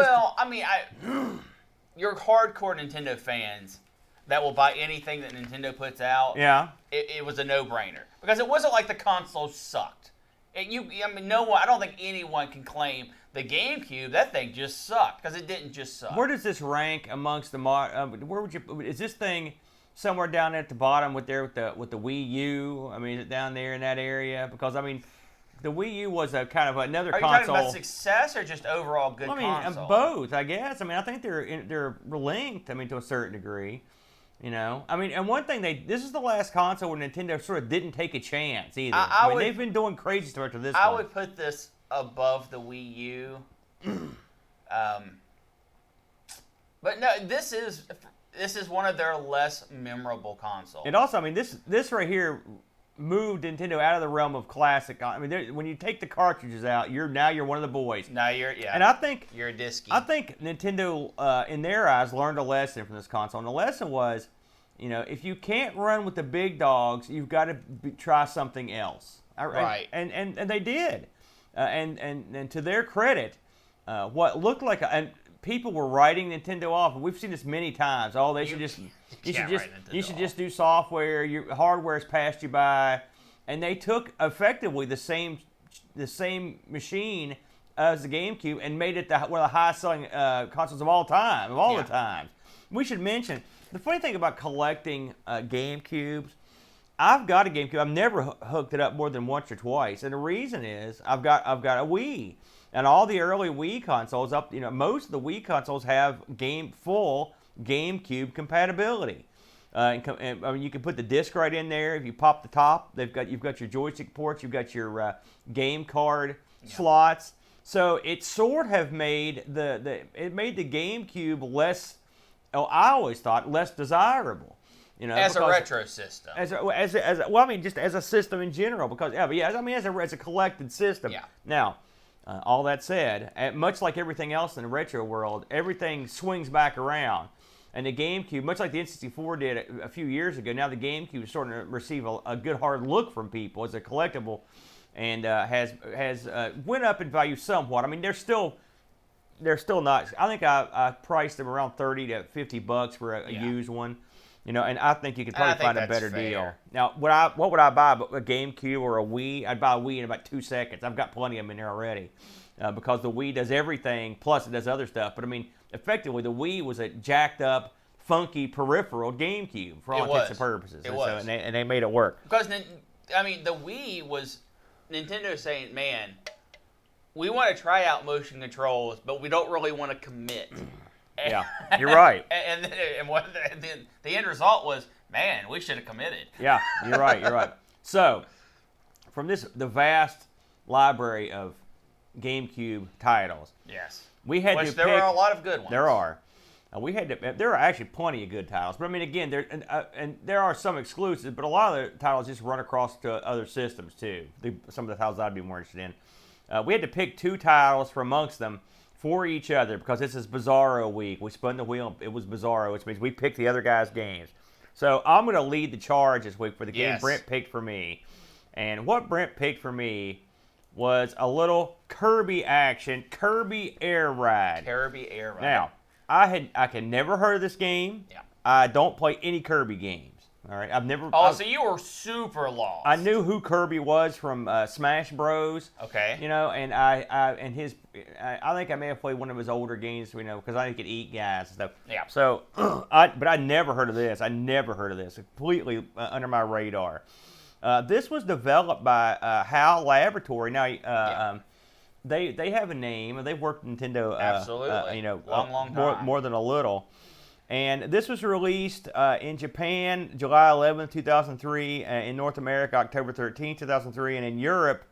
hardcore Nintendo fans that will buy anything that Nintendo puts out, yeah, it was a no-brainer. Because it wasn't like the console sucked. I don't think anyone can claim the GameCube, that thing just sucked, because it didn't just suck. Where does this rank amongst the is this thing... Somewhere down there at the bottom with the Wii U. I mean, is it down there in that area? Because I mean, the Wii U was a kind of another console. Are you talking about success or just overall good console? Both, I guess. I mean, I think they're linked. I mean, to a certain degree. I mean, and one thing this is the last console where Nintendo sort of didn't take a chance either. They've been doing crazy stuff to this. I would put this above the Wii U. But no, this is one of their less memorable consoles. And also, I mean, this right here moved Nintendo out of the realm of classic. I mean, when you take the cartridges out, you're one of the boys. Now and I think you're a disky. I think Nintendo, in their eyes, learned a lesson from this console. And the lesson was, if you can't run with the big dogs, you've got to try something else. Right. And they did. And to their credit, what looked like and people were writing Nintendo off, and we've seen this many times. Oh, you should just do software. Your hardware's passed you by, and they took effectively the same machine as the GameCube and made it one of the highest selling consoles of all time, the times. We should mention the funny thing about collecting GameCubes. I've got a GameCube. I've never hooked it up more than once or twice, and the reason is I've got a Wii. And all the early Wii consoles, most of the Wii consoles have full GameCube compatibility. I mean, you can put the disc right in there. If you pop the top, you've got your joystick ports, you've got your game card slots. So it sort of made the GameCube less. Oh, I always thought less desirable. As a retro system. Just as a system in general, because as a collected system. Yeah. Now, all that said, much like everything else in the retro world, everything swings back around. And the GameCube, much like the N64 did a few years ago, now the GameCube is starting to receive a good hard look from people as a collectible, and has went up in value somewhat. I mean, they're still not. I think I priced them around $30 to $50 for a used one, and I think you could probably find a better deal. Now, what would I buy? A GameCube or a Wii? I'd buy a Wii in about 2 seconds. I've got plenty of them in there already, because the Wii does everything, plus it does other stuff. But I mean, effectively, the Wii was a jacked up, funky peripheral GameCube for all intents and purposes. And they made it work. Because the Wii was Nintendo saying, man, we want to try out motion controls, but we don't really want to commit. Yeah, you're right. And the end result was, man, we should have committed. Yeah, you're right. So, from the vast library of GameCube titles. Yes. There are a lot of good ones. There are. There are actually plenty of good titles. But I mean, again, there are some exclusives, but a lot of the titles just run across to other systems too. Some of the titles I'd be more interested in. We had to pick 2 titles from amongst them for each other because this is Bizarro week. We spun the wheel. It was Bizarro, which means we picked the other guy's games. So I'm going to lead the charge this week for the game Brent picked for me. And what Brent picked for me was a little Kirby action, Kirby Air Ride. Kirby Air Ride. Now, I had never heard of this game. Yeah. I don't play any Kirby games. All right, so you were super lost. I knew who Kirby was from Smash Bros. Okay. And I think I may have played one of his older games. Because I could eat guys and stuff. Yeah. So, but I never heard of this. Completely under my radar. This was developed by HAL Laboratory. Now, they have a name, and they've worked at Nintendo. Absolutely. Long time. More than a little. And this was released in Japan, July 11th, 2003. In North America, October 13th, 2003. And in Europe,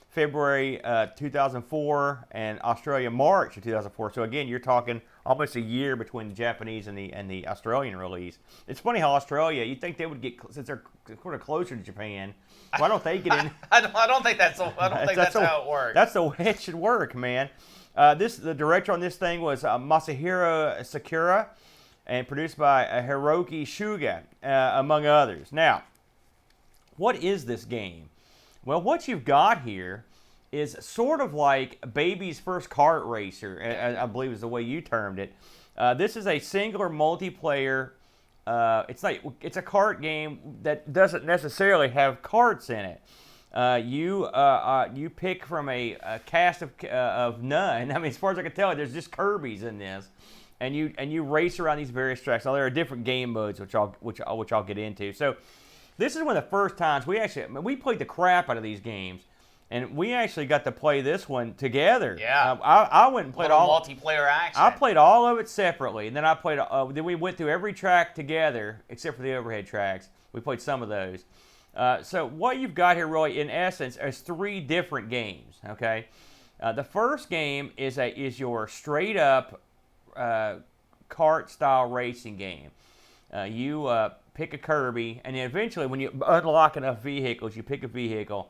February 2004. And Australia, March of 2004. So again, you're talking almost a year between the Japanese and the Australian release. It's funny how Australia, you'd think they would get, since they're sort of closer to Japan, why don't they get in? I don't think that's how it works. That's the way it should work, man. The director on this thing was Masahiro Sakura, and produced by Hiroki Shuga, among others. Now, what is this game? Well, what you've got here is sort of like baby's first kart racer, I believe is the way you termed it. This is a singular multiplayer. It's a kart game that doesn't necessarily have karts in it. You pick from a cast of none. I mean, as far as I can tell, there's just Kirby's in this. And you race around these various tracks. Now there are different game modes, which I'll get into. So this is one of the first times we played the crap out of these games, and we actually got to play this one together. Yeah. I went and played all multiplayer action. I played all of it separately, and then then we went through every track together except for the overhead tracks. We played some of those. So what you've got here, really, in essence, is 3 different games. Okay. The first game is your straight up kart style racing game. You pick a Kirby, and then eventually when you unlock enough vehicles, you pick a vehicle,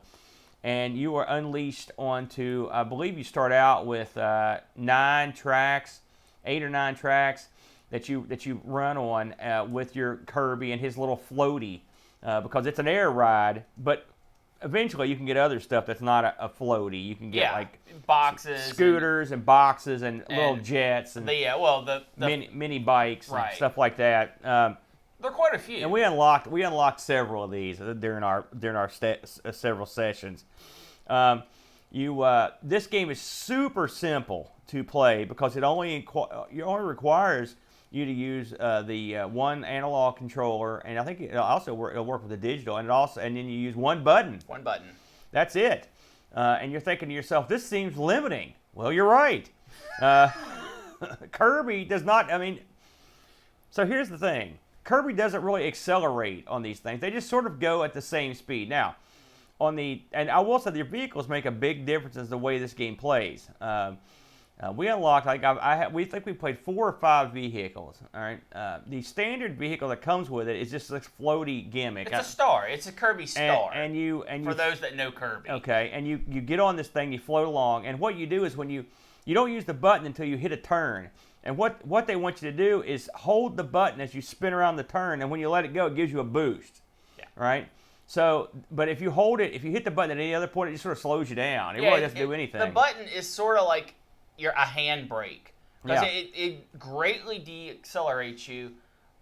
and you are unleashed onto, I believe you start out with 9 tracks, 8 or 9 tracks that you run on with your Kirby and his little floaty, because it's an air ride, but eventually you can get other stuff that's not a floaty. You can get like boxes, scooters and boxes and little jets and the mini bikes and stuff like that. There are quite a few. And we unlocked several of these during our several sessions. This game is super simple to play because it only requires you to use the one analog controller, and I think it'll work with the digital, and then you use one button. One button. That's it. And you're thinking to yourself, this seems limiting. Well, you're right. Kirby does not, so here's the thing. Kirby doesn't really accelerate on these things. They just sort of go at the same speed. Now, and I will say the vehicles make a big difference in the way this game plays. We unlocked, we think we played 4 or 5 vehicles. All right, the standard vehicle that comes with it is just this floaty gimmick. It's a star. It's a Kirby star. And you for those that know Kirby. Okay, and you get on this thing, you float along, and what you do is when you don't use the button until you hit a turn. And what they want you to do is hold the button as you spin around the turn, and when you let it go, it gives you a boost. Yeah. Right. So, but if you hold it, if you hit the button at any other point, it just sort of slows you down. It really doesn't do anything. The button is sort of like a handbrake, because it greatly deaccelerates you,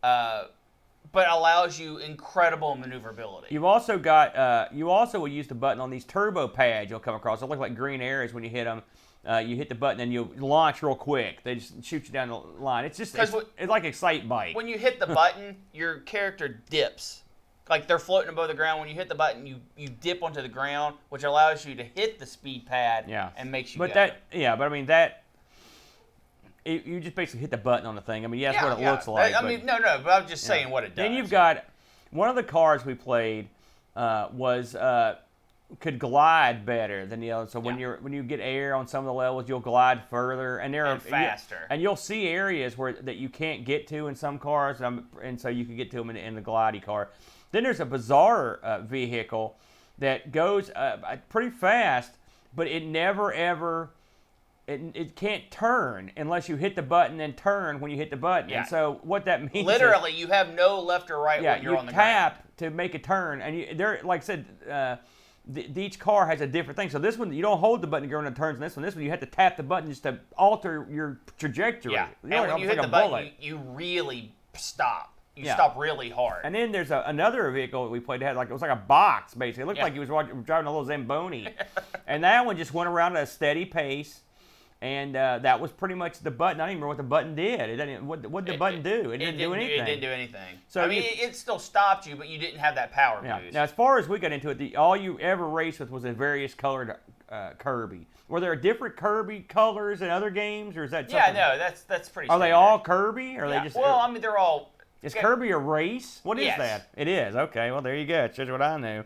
but allows you incredible maneuverability. You've also got you also will use the button on these turbo pads you'll come across. They look like green arrows when you hit them. You hit the button and you launch real quick. They just shoot you down the line. It's just it's like Excite Bike. When you hit the button, your character dips. Like they're floating above the ground. When you hit the button, you dip onto the ground, which allows you to hit the speed pad and makes you go. You just basically hit the button on the thing. I mean, that's what it looks like. But I'm just saying what it does. Then you've got one of the cars we played could glide better than the other. So when you get air on some of the levels, you'll glide further and faster. And you'll see areas that you can't get to in some cars, and so you can get to them in the glidey car. Then there's a bizarre vehicle that goes pretty fast, but it never ever. It can't turn unless you hit the button and turn when you hit the button. Yeah. And so what that means literally you have no left or right when you're on the ground. You tap to make a turn, and like I said, each car has a different thing. So this one, you don't hold the button to go into turns. And this one, you have to tap the button just to alter your trajectory. Yeah, and when you hit the button, you really stop. You stop really hard. And then there's another vehicle that we played that it was like a box, basically. It looked like he was driving a little Zamboni. And that one just went around at a steady pace. And that was pretty much the button. I don't even remember what the button did. It didn't. What did the button do? It didn't do anything. It didn't do anything. So it still stopped you, but you didn't have that power boost. Now, as far as we got into it, all you ever raced with was a various colored Kirby. Were there different Kirby colors in other games, or is that? Yeah, no, that's pretty. Are they all Kirby? Or are they just? Well, I mean, they're all. Is Kirby a race? What is that? It is. Okay. Well, there you go. It shows what I knew.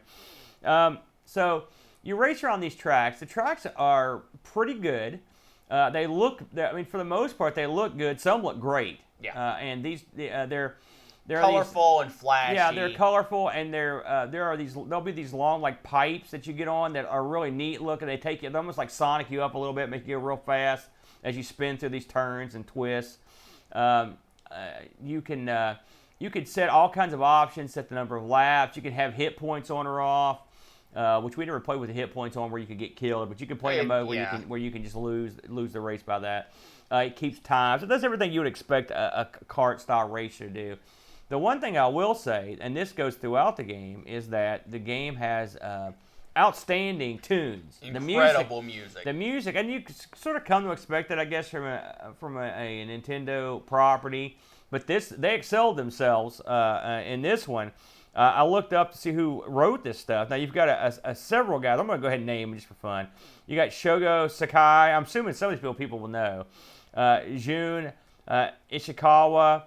So you race around these tracks. The tracks are pretty good. They look. For the most part, they look good. Some look great. Yeah. And they're colorful and flashy. Yeah, they're colorful, and there'll be these long like pipes that you get on that are really neat looking. They take you, they almost like sonic you up a little bit, make you go real fast as you spin through these turns and twists. You can set all kinds of options, set the number of laps. You can have hit points on or off. Which we never played with the hit points on where you could get killed, but you can play in a mode where you can just lose the race by that. It keeps time. So it does everything you would expect a kart style racer to do. The one thing I will say, and this goes throughout the game, is that the game has outstanding tunes. Incredible music. The music, and you sort of come to expect it, I guess, from a Nintendo property. But they excelled themselves in this one. I looked up to see who wrote this stuff. Now, you've got several guys. I'm going to go ahead and name them just for fun. You got Shogo Sakai. I'm assuming some of these people will know. Jun Ishikawa,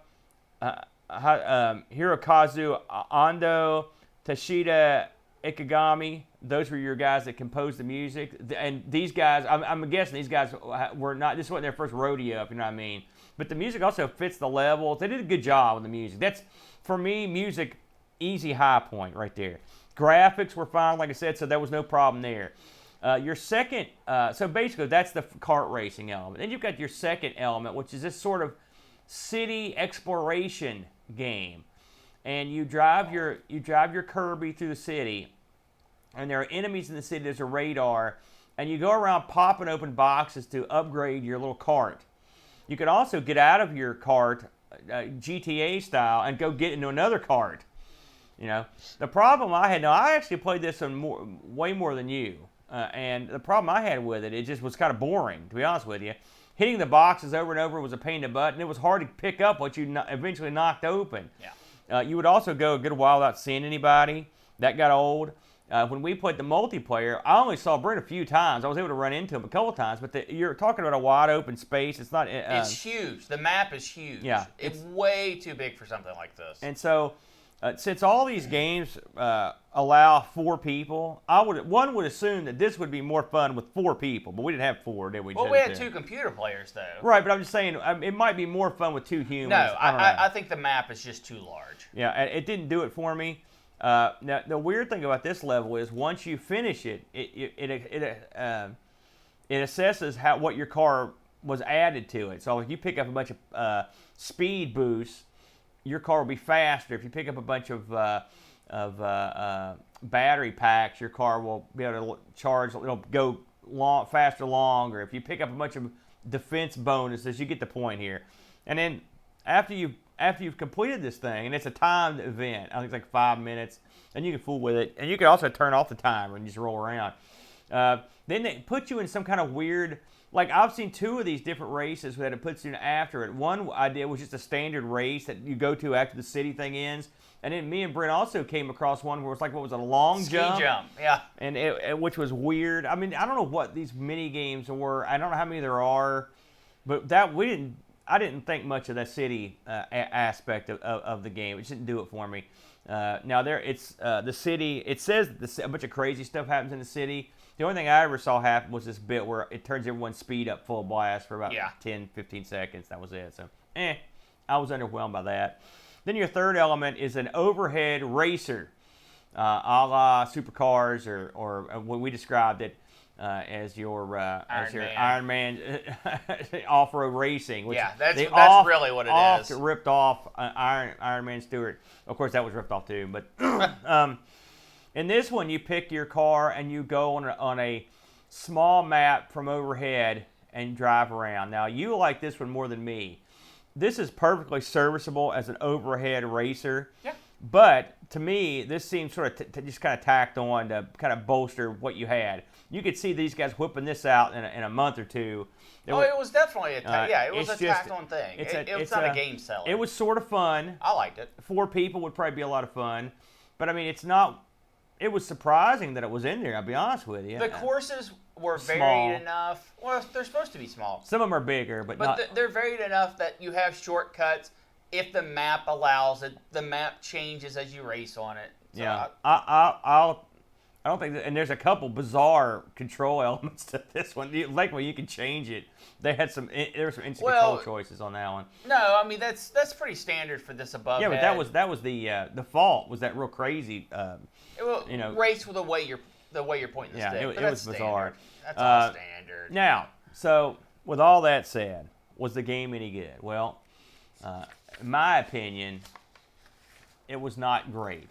Hirokazu Ando, Tashida Ikigami. Those were your guys that composed the music. And these guys, I'm guessing these guys were not, this wasn't their first rodeo, if you know what I mean. But the music also fits the levels. They did a good job with the music. That's, for me, music... easy high point right there. Graphics were fine, like I said, so there was no problem there. Your second, so basically that's the kart racing element. Then you've got your second element, which is this sort of city exploration game, and you drive your Kirby through the city, and there are enemies in the city. There's a radar, and you go around popping open boxes to upgrade your little cart. You can also get out of your cart, GTA style, and go get into another cart. You know, the problem I had, now I actually played this on way more than you, and the problem I had with it just was kind of boring, to be honest with you. Hitting the boxes over and over was a pain in the butt, and it was hard to pick up what you eventually knocked open. Yeah. You would also go a good while without seeing anybody. That got old. when we played the multiplayer, I only saw Brent a few times. I was able to run into him a couple times, but you're talking about a wide open space. It's not. It's huge. The map is huge. Yeah, it's way too big for something like this. And so, since all these games allow 4 people, one would assume that this would be more fun with 4 people, but we didn't have 4, did we? Well, we had 2 computer players though. Right, but I'm just saying it might be more fun with 2 humans. No, I think the map is just too large. Yeah, and it didn't do it for me. Now, the weird thing about this level is once you finish it, it assesses what your car was added to it. So if you pick up a bunch of speed boosts, your car will be faster. If you pick up a bunch of battery packs, your car will be able to charge. It'll go faster, longer. If you pick up a bunch of defense bonuses, you get the point here. And then after you've completed this thing, and it's a timed event, I think it's like 5 minutes, and you can fool with it. And you can also turn off the timer and just roll around. Then they put you in some kind of weird, like I've seen 2 of these different races that it puts you in after it. One I did was just a standard race that you go to after the city thing ends. And then me and Brent also came across one where it's like, what was it, a long jump? Ski jump, yeah. And which was weird. I mean, I don't know what these mini games were. I don't know how many there are, but I didn't think much of that city aspect of the game. It just didn't do it for me. Now the city. It says a bunch of crazy stuff happens in the city. The only thing I ever saw happen was this bit where it turns everyone's speed up full blast for about 10, 15 seconds. That was it. So, I was underwhelmed by that. Then your third element is an overhead racer, a la supercars, or what we described it as your Iron Man off-road racing. Which that's really what it is. Ripped off Iron Man Stewart. Of course, that was ripped off too. But in this one, you pick your car and you go on a small map from overhead and drive around. Now, you like this one more than me. This is perfectly serviceable as an overhead racer. Yeah. But to me, this seems sort of just kind of tacked on to kind of bolster what you had. You could see these guys whipping this out in a month or 2. It was definitely it was a tacked-on thing. It's not a game seller. It was sort of fun. I liked it. 4 people would probably be a lot of fun. But, I mean, it's not... It was surprising that it was in there, I'll be honest with you. The courses were varied enough. Well, they're supposed to be small. Some of them are bigger, but not... they're varied enough that you have shortcuts. If the map allows it, the map changes as you race on it. So yeah, I don't think that... And there's a couple bizarre control elements to this one. Like when you can change it. There were some instant control choices on that one. No, I mean, that's pretty standard for this above Yeah, but head. that was the fault, was that real crazy... race with the way you're pointing the stick. Yeah, it was bizarre. That's all standard. Now, so with all that said, was the game any good? Well, in my opinion, it was not great.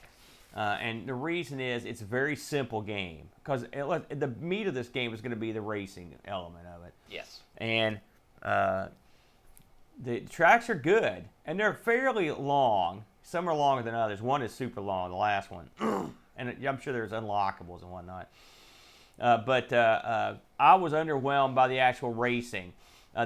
And the reason is it's a very simple game because the meat of this game is going to be the racing element of it. Yes. And the tracks are good, and they're fairly long. Some are longer than others. One is super long, the last one. And I'm sure there's unlockables and whatnot. But I was underwhelmed by the actual racing.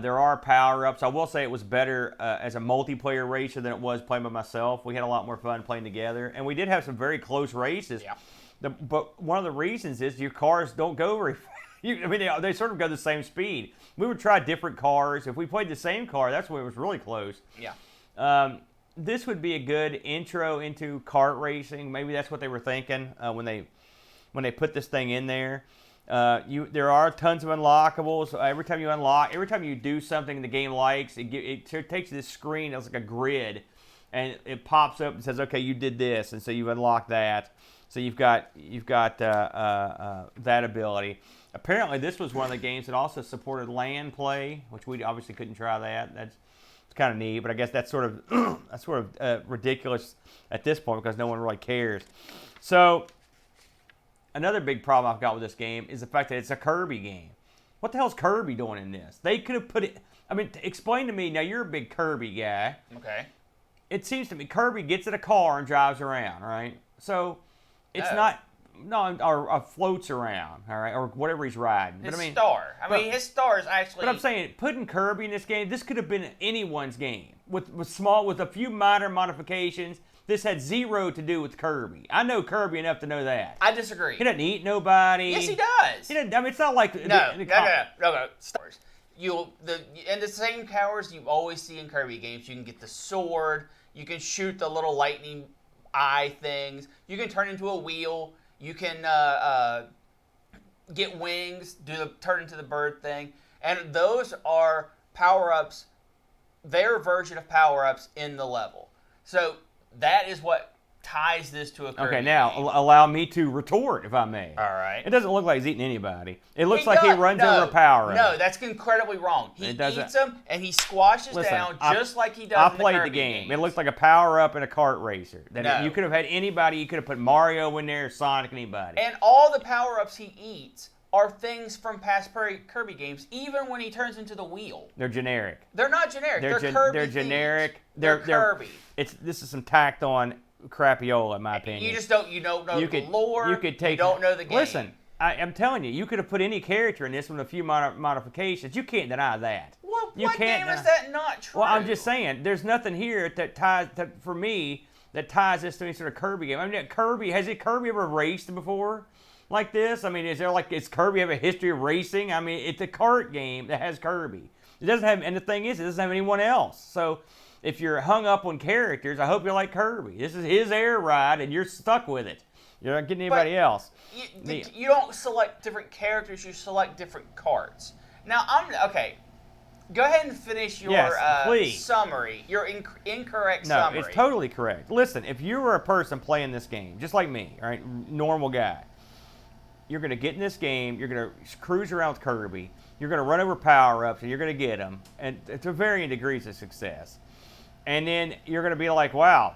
There are power-ups. I will say it was better as a multiplayer racer than it was playing by myself. We had a lot more fun playing together. And we did have some very close races. Yeah. But one of the reasons is your cars don't go very fast. They sort of go the same speed. We would try different cars. If we played the same car, that's when it was really close. Yeah. This would be a good intro into kart racing. Maybe that's what they were thinking when they put this thing in there. There are tons of unlockables. Every time you do something the game likes, it takes you this screen that's like a grid, and it pops up and says, "Okay, you did this," and so you unlock that. So you've got that ability. Apparently, this was one of the games that also supported LAN play, which we obviously couldn't try that. That's kind of neat, but I guess that's sort of ridiculous at this point because no one really cares. So another big problem I've got with this game is the fact that it's a Kirby game. What the hell is Kirby doing in this? They could have put it... I mean, explain to me. Now, you're a big Kirby guy. Okay. It seems to me Kirby gets in a car and drives around, right? So it's not... No, or floats around, all right, or whatever he's riding. His star. His star is actually... But I'm saying, putting Kirby in this game, this could have been anyone's game. With a few minor modifications, This had zero to do with Kirby. I know Kirby enough to know that. I disagree. He doesn't eat nobody. Yes, he does. He doesn't, I mean, it's not like... No. In the same powers you always see in Kirby games. You can get the sword. You can shoot the little lightning eye things. You can turn into a wheel. You can get wings, turn into the bird thing. And those are power-ups, their version of power-ups in the level. So that is what ties this to a Kirby Okay, now game. allow me to retort, if I may. All right. It doesn't look like he's eating anybody. It looks like he runs over a power-up. No, that's incredibly wrong. He eats them, and he squashes down just like he does in the Kirby I played the game. games. It looks like a power-up in a kart racer. No. You could have had anybody. You could have put Mario in there, Sonic, anybody. And all the power-ups he eats are things from past Kirby games, even when he turns into the wheel. They're generic. They're not generic. They're Kirby. They're generic. They're Kirby. This is some tacked on crapiola, in my opinion. You just don't know the lore. You don't know the game. Listen, I'm telling you, you could have put any character in this with a few modifications. You can't deny that. What game is that not true? Well, I'm just saying, there's nothing here that ties for me that ties this to any sort of Kirby game. I mean, Kirby ever raced before? Like this? I mean, is Kirby have a history of racing? I mean, it's a kart game that has Kirby. It doesn't have, and the thing is, it doesn't have anyone else. So if you're hung up on characters, I hope you like Kirby. This is his air ride, and you're stuck with it. You're not getting anybody else. You don't select different characters. You select different carts. Now, okay. Go ahead and finish your summary, your incorrect summary. No, it's totally correct. Listen, if you were a person playing this game, just like me, all right, normal guy, you're going to get in this game, you're going to cruise around with Kirby, you're going to run over power-ups, and you're going to get them, and to varying degrees of success. And then you're going to be like, wow,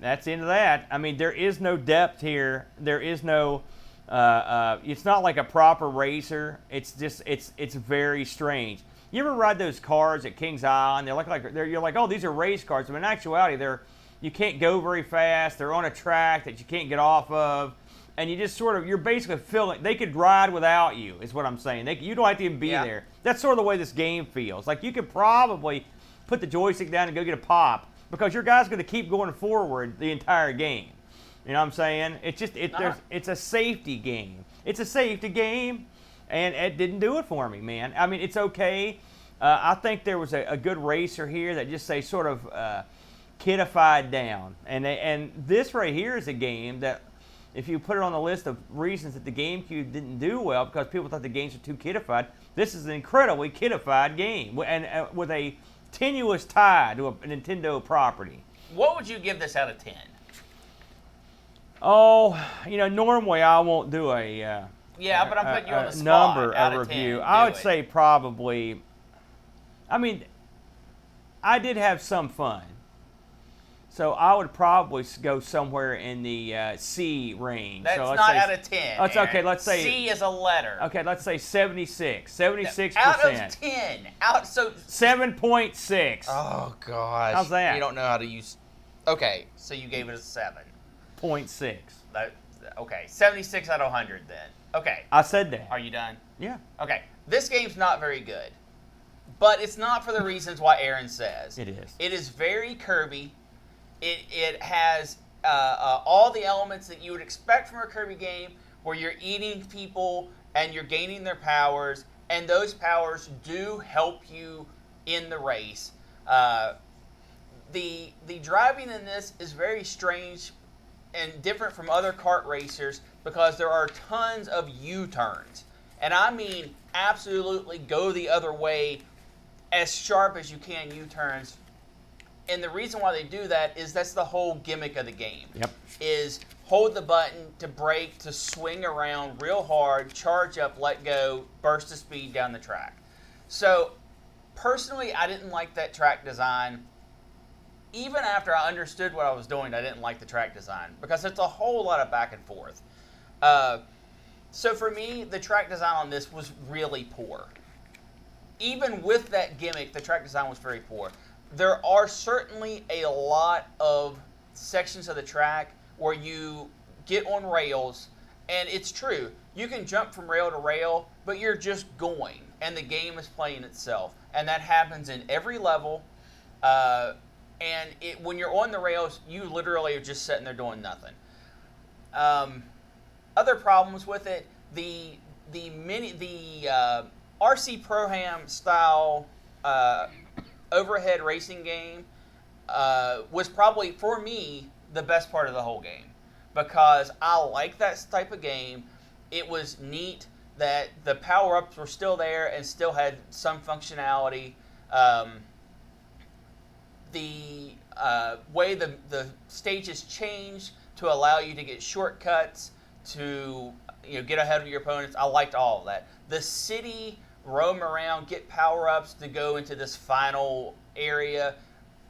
that's the end of that. I mean, there is no depth here. There is no, it's not like a proper racer. It's just, it's very strange. You ever ride those cars at Kings Island? You're like, oh, these are race cars. But in actuality, you can't go very fast. They're on a track that you can't get off of. And you just you're basically feeling, they could ride without you, is what I'm saying. You don't have to even be there. That's sort of the way this game feels. Like, you could probably put the joystick down and go get a pop, because your guy's going to keep going forward the entire game. You know what I'm saying? It's just, it's a safety game. It's a safety game, and it didn't do it for me, man. I mean, it's okay. I think there was a good racer here that just sort of kidified down. And this right here is a game that, if you put it on the list of reasons that the Gamecube didn't do well because people thought the games were too kidified, this is an incredibly kidified game, and with a tenuous tie to a Nintendo property. What would you give this out of 10? Oh, normally I won't do a but I'm putting you on the spot. Number out of review. 10. I would say probably. I mean, I did have some fun, so I would probably go somewhere in the C range. That's so not out of 10. That's okay. Let's say C is a letter. Okay, let's say 76. 76%. Out of 10. 7.6. Oh gosh. How's that? You don't know how to use. Okay, so you gave it a 7.6. Okay, 76 out of 100 then. Okay. I said that. Are you done? Yeah. Okay. This game's not very good, but it's not for the reasons why Aaron says. It is. It is very Kirby. It has all the elements that you would expect from a Kirby game, where you're eating people and you're gaining their powers, and those powers do help you in the race. The driving in this is very strange and different from other kart racers because there are tons of U-turns. And I mean absolutely go the other way as sharp as you can U-turns. And the reason why they do that is that's the whole gimmick of the game. Yep. Is hold the button to brake, to swing around real hard, charge up, let go, burst of speed down the track. So personally, I didn't like that track design. Even after I understood what I was doing, I didn't like the track design because it's a whole lot of back and forth. So for me, the track design on this was really poor. Even with that gimmick, the track design was very poor. There are certainly a lot of sections of the track where you get on rails, and it's true. You can jump from rail to rail, but you're just going, and the game is playing itself. And that happens in every level. And when you're on the rails, you literally are just sitting there doing nothing. Other problems with it, the RC Pro-Am style overhead racing game was probably, for me, the best part of the whole game. Because I like that type of game. It was neat that the power-ups were still there and still had some functionality. The way the stages changed to allow you to get shortcuts, to get ahead of your opponents. I liked all of that. The city, roam around, get power-ups to go into this final area.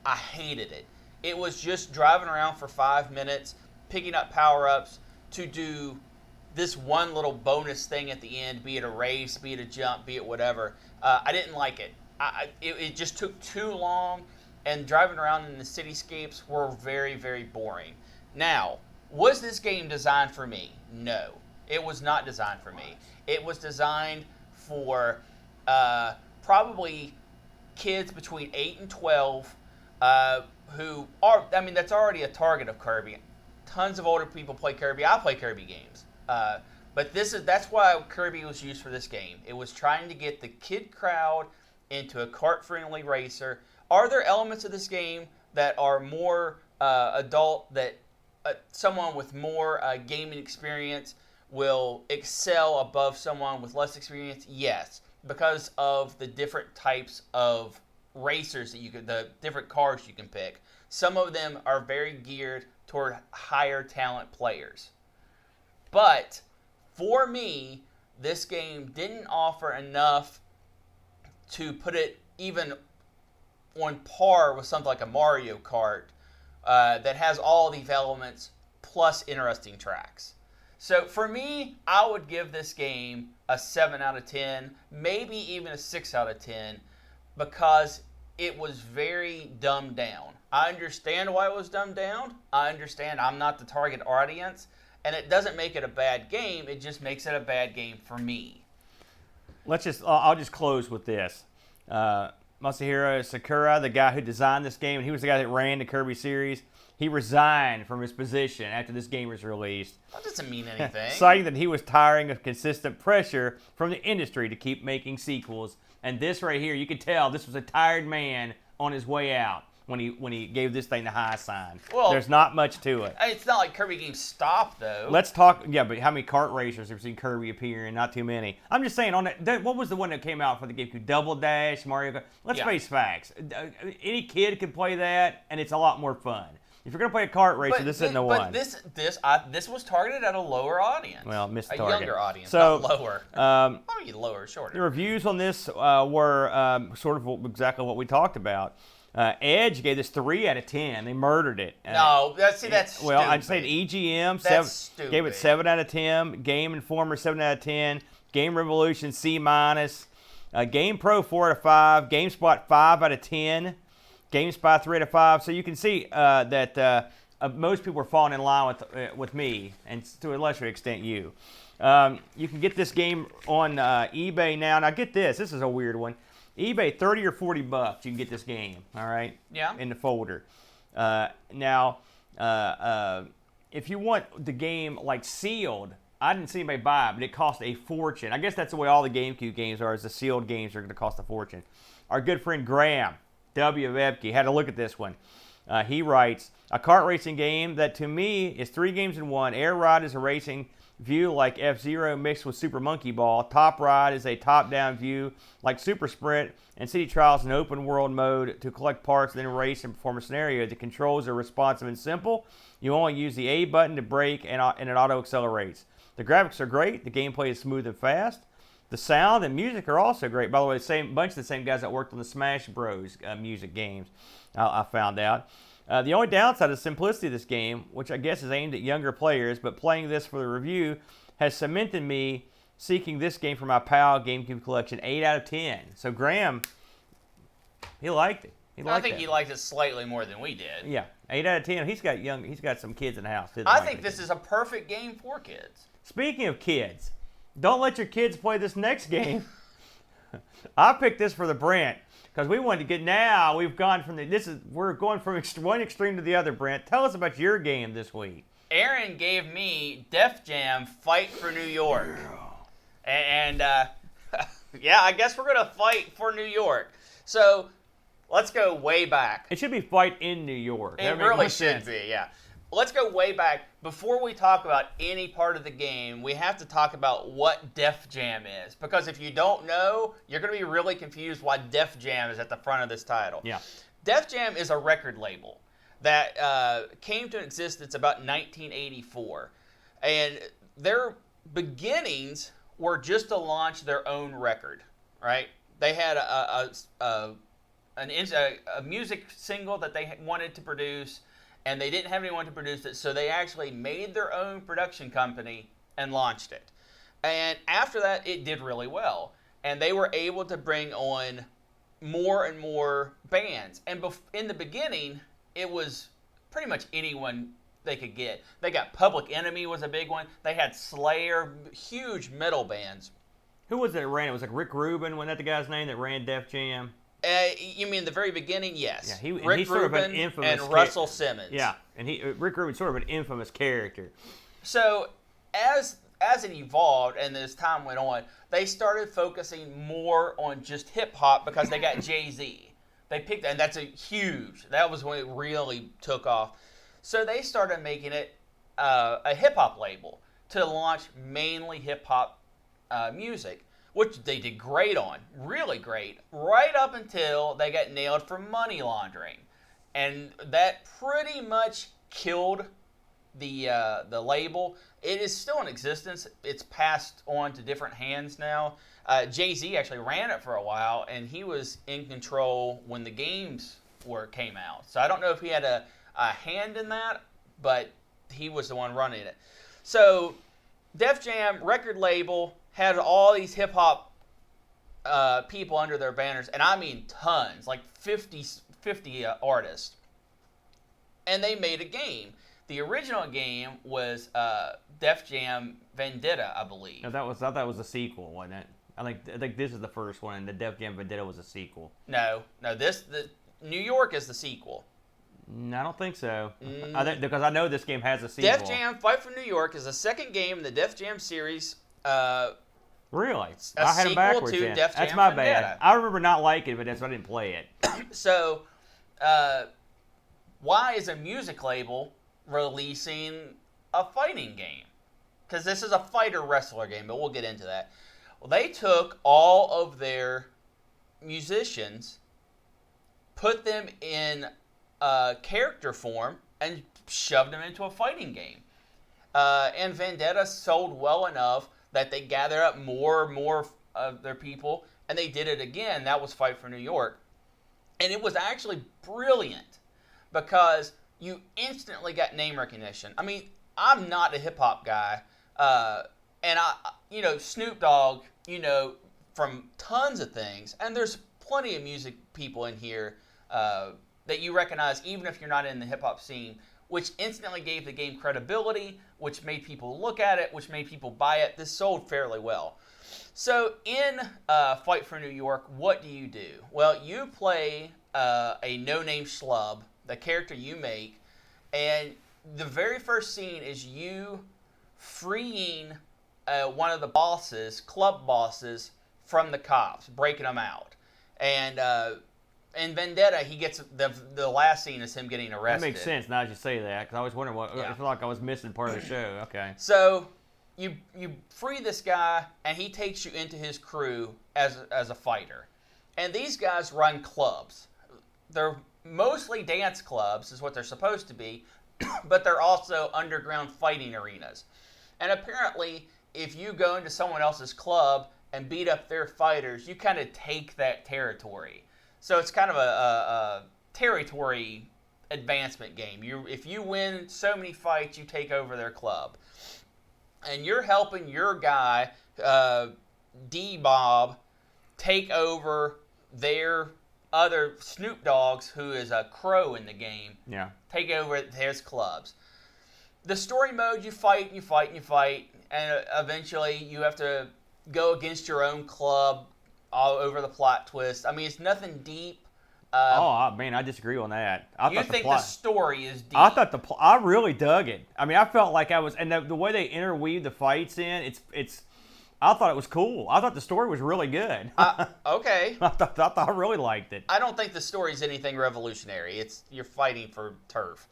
I hated it. It was just driving around for 5 minutes, picking up power-ups to do this one little bonus thing at the end, be it a race, be it a jump, be it whatever. I didn't like it. It just took too long, and driving around in the cityscapes were very, very boring. Now, was this game designed for me? No. It was not designed for me. It was designed for probably kids between 8 and 12 who are, that's already a target of Kirby. Tons of older people play Kirby. I play Kirby games. But that's why Kirby was used for this game. It was trying to get the kid crowd into a kart-friendly racer. Are there elements of this game that are more adult, that someone with more gaming experience will excel above someone with less experience? Yes, because of the different types of racers that the different cars you can pick. Some of them are very geared toward higher talent players. But for me, this game didn't offer enough to put it even on par with something like a Mario Kart that has all these elements plus interesting tracks. So for me, I would give this game a 7 out of 10, maybe even a 6 out of 10, because it was very dumbed down. I understand why it was dumbed down. I understand I'm not the target audience, and it doesn't make it a bad game. It just makes it a bad game for me. I'll just close with this. Masahiro Sakura, the guy who designed this game, and he was the guy that ran the Kirby series, he resigned from his position after this game was released. That doesn't mean anything. Citing that he was tiring of consistent pressure from the industry to keep making sequels. And this right here, you could tell this was a tired man on his way out when he gave this thing the high sign. Well, there's not much to it. It's not like Kirby games stop, though. Let's talk, but how many kart racers have seen Kirby appear in? Not too many. I'm just saying, on that, what was the one that came out for the GameCube? Double Dash, Mario Kart? Let's face facts. Any kid can play that, and it's a lot more fun. If you're going to play a kart racer, this isn't the one. But this was targeted at a lower audience. Well, missed target. A younger audience, not lower. Probably lower, shorter. The reviews on this were sort of exactly what we talked about. Edge gave this 3 out of 10. They murdered it. No, that's stupid. Well, I'd say EGM gave it 7 out of 10. Game Informer 7 out of 10. Game Revolution C-. Game Pro 4 out of 5. GameSpot 5 out of 10. GameSpy 3 out of 5. So you can see that most people are falling in line with me, and to a lesser extent you. You can get this game on eBay now. Now get this. This is a weird one. eBay, $30 or $40. You can get this game. All right. Yeah. In the folder. Now, if you want the game like sealed, I didn't see anybody buy it, but it cost a fortune. I guess that's the way all the GameCube games are. Is the sealed games are going to cost a fortune. Our good friend Graham W. Vebke had a look at this one. He writes, a kart racing game that to me is 3 games in 1. Air Ride is a racing view like F-Zero mixed with Super Monkey Ball. Top Ride is a top-down view like Super Sprint. And City Trials is an open-world mode to collect parts, then race and perform a scenario. The controls are responsive and simple. You only use the A button to brake, and it auto-accelerates. The graphics are great. The gameplay is smooth and fast. The sound and music are also great. By the way, bunch of the same guys that worked on the Smash Bros. Music games, I found out. The only downside is the simplicity of this game, which I guess is aimed at younger players, but playing this for the review has cemented me seeking this game for my PAL GameCube collection. 8 out of 10. So Graham, he liked it. I think he liked it slightly more than we did. Yeah, 8 out of 10. He's got some kids in the house. I think this is a perfect game for kids. Speaking of kids, don't let your kids play this next game. I picked this for the Brent. Because we wanted to get now. We've gone from we're going from one extreme to the other. Brent, tell us about your game this week. Aaron gave me Def Jam Fight for New York, and yeah, I guess we're gonna fight for New York. So let's go way back. It should be Fight in New York. It really should be, yeah. Let's go way back. Before we talk about any part of the game, we have to talk about what Def Jam is. Because if you don't know, you're going to be really confused why Def Jam is at the front of this title. Yeah. Def Jam is a record label that came to existence about 1984. And their beginnings were just to launch their own record, right? They had a music single that they wanted to produce, and they didn't have anyone to produce it, so they actually made their own production company and launched it. And after that, it did really well. And they were able to bring on more and more bands. And in the beginning, it was pretty much anyone they could get. They got Public Enemy was a big one. They had Slayer, huge metal bands. Who was it that ran it? Was like Rick Rubin, wasn't that the guy's name that ran Def Jam? You mean the very beginning? Yes. Yeah, Rick he's Rubin sort of an infamous and Russell Simmons. Yeah, and Rick Rubin's sort of an infamous character. So as it evolved and as time went on, they started focusing more on just hip hop because they got Jay-Z. They picked, and that was when it really took off. So they started making it a hip hop label to launch mainly hip hop music, which they did great on, really great, right up until they got nailed for money laundering. And that pretty much killed the label. It is still in existence. It's passed on to different hands now. Jay-Z actually ran it for a while, and he was in control when the games came out. So I don't know if he had a hand in that, but he was the one running it. So Def Jam record label had all these hip-hop people under their banners, and I mean tons, like 50 artists. And they made a game. The original game was Def Jam Vendetta, I believe. No, I thought that was a sequel, wasn't it? I think this is the first one, and the Def Jam Vendetta was a sequel. No, the New York is the sequel. No, I don't think so. Because I know this game has a sequel. Def Jam Fight for New York is the second game in the Def Jam series. Really? I had them backwards. To Def Jam that's my Vendetta. bad. I remember not liking it, but that's why I didn't play it. So, why is a music label releasing a fighting game? Because this is a fighter wrestler game, but we'll get into that. Well, they took all of their musicians, put them in character form, and shoved them into a fighting game. And Vendetta sold well enough that they gathered up more and more of their people, and they did it again. That was Fight for New York. And it was actually brilliant because you instantly got name recognition. I mean, I'm not a hip-hop guy, and Snoop Dogg, from tons of things, and there's plenty of music people in here that you recognize even if you're not in the hip-hop scene, which instantly gave the game credibility, which made people look at it, which made people buy it. This sold fairly well. So in Fight for New York, what do? Well, you play a no-name schlub, the character you make, and the very first scene is you freeing one of the club bosses, from the cops, breaking them out. And in Vendetta, he gets the last scene is him getting arrested. That makes sense now that you say that, because I was wondering I feel like I was missing part of the show. Okay. So you free this guy, and he takes you into his crew as a fighter. And these guys run clubs. They're mostly dance clubs, is what they're supposed to be, but they're also underground fighting arenas. And apparently, if you go into someone else's club and beat up their fighters, you kind of take that territory. So it's kind of a territory advancement game. If you win so many fights, you take over their club. And you're helping your guy, D-Bob, take over their other Snoop Dogg's, who is a crow in the game. Yeah. Take over his clubs. The story mode, you fight and you fight and you fight, and eventually you have to go against your own club all over the plot twist. I mean, it's nothing deep. I disagree on that. You think the story is deep? I thought I really dug it. I mean, I felt like I was, and the way they interweave the fights in, it's. I thought it was cool. I thought the story was really good. Okay. I really liked it. I don't think the story's anything revolutionary. You're fighting for turf.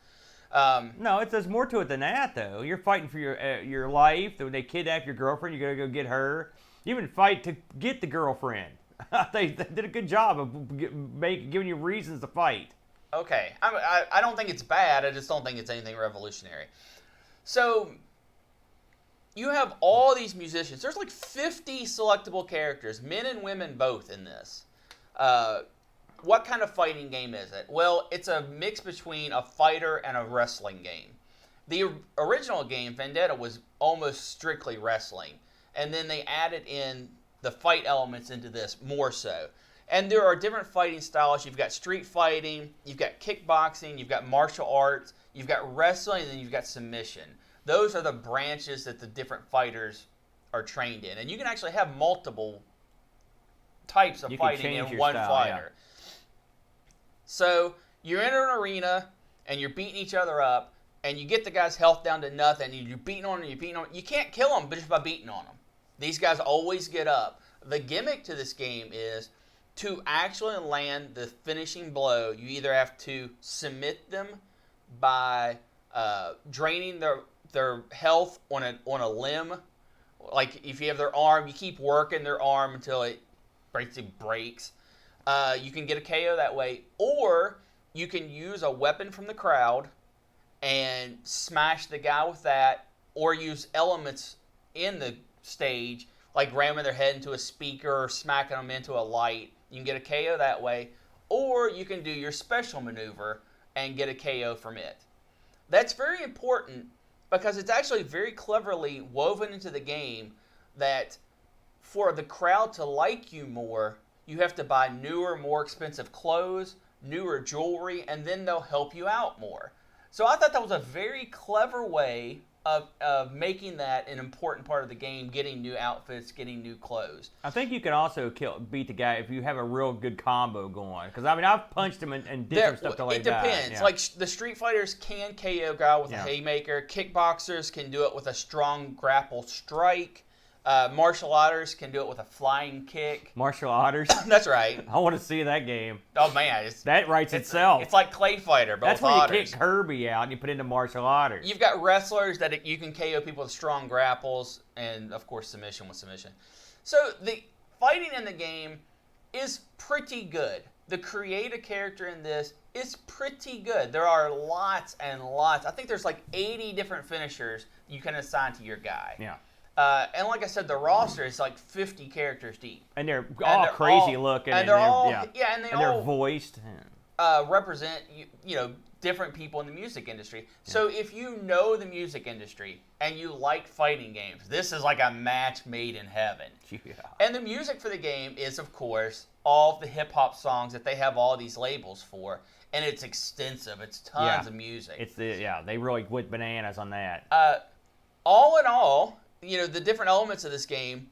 No, there's more to it than that, though. You're fighting for your life. When they kidnap your girlfriend, you gotta go get her. You even fight to get the girlfriend. They did a good job of giving you reasons to fight. Okay. I don't think it's bad. I just don't think it's anything revolutionary. So, you have all these musicians. There's like 50 selectable characters, men and women both in this. What kind of fighting game is it? Well, it's a mix between a fighter and a wrestling game. The original game, Vendetta, was almost strictly wrestling. And then they added in the fight elements into this more so. And there are different fighting styles. You've got street fighting, you've got kickboxing, you've got martial arts, you've got wrestling, and then you've got submission. Those are the branches that the different fighters are trained in. And you can actually have multiple types of fighting in one fighter. Yeah. So you're in an arena, and you're beating each other up, and you get the guy's health down to nothing, and you're beating on him, You can't kill him just by beating on him. These guys always get up. The gimmick to this game is to actually land the finishing blow, you either have to submit them by draining their health on a limb. Like if you have their arm, you keep working their arm until it breaks. You can get a KO that way, or you can use a weapon from the crowd and smash the guy with that, or use elements in the stage, like ramming their head into a speaker or smacking them into a light. You can get a KO that way, or you can do your special maneuver and get a KO from it. That's very important because it's actually very cleverly woven into the game that for the crowd to like you more, you have to buy newer, more expensive clothes, newer jewelry, and then they'll help you out more. So I thought that was a very clever way of making that an important part of the game, getting new outfits, getting new clothes. I think you can also beat the guy if you have a real good combo going. Because, I mean, I've punched him and did some stuff to lay down. It depends. Yeah. Like, the Street Fighters can KO a guy with a haymaker. Kickboxers can do it with a strong grapple strike. Martial artists can do it with a flying kick. Martial artists? That's right. I want to see that game. Oh, man. That writes itself. It's like Clay Fighter, but that's with where otters. You kick Kirby out and you put into martial artists. You've got wrestlers that you can KO people with strong grapples, and, of course, submission with submission. So the fighting in the game is pretty good. The create a character in this is pretty good. There are lots and lots. I think there's like 80 different finishers you can assign to your guy. Yeah. And like I said, the roster is like 50 characters deep. And they're all crazy looking. And they're all voiced. Represent, different people in the music industry. Yeah. So if you know the music industry and you like fighting games, this is like a match made in heaven. Yeah. And the music for the game is, of course, all of the hip-hop songs that they have all these labels for. And it's extensive. It's tons of music. They really went bananas on that. All in all, the different elements of this game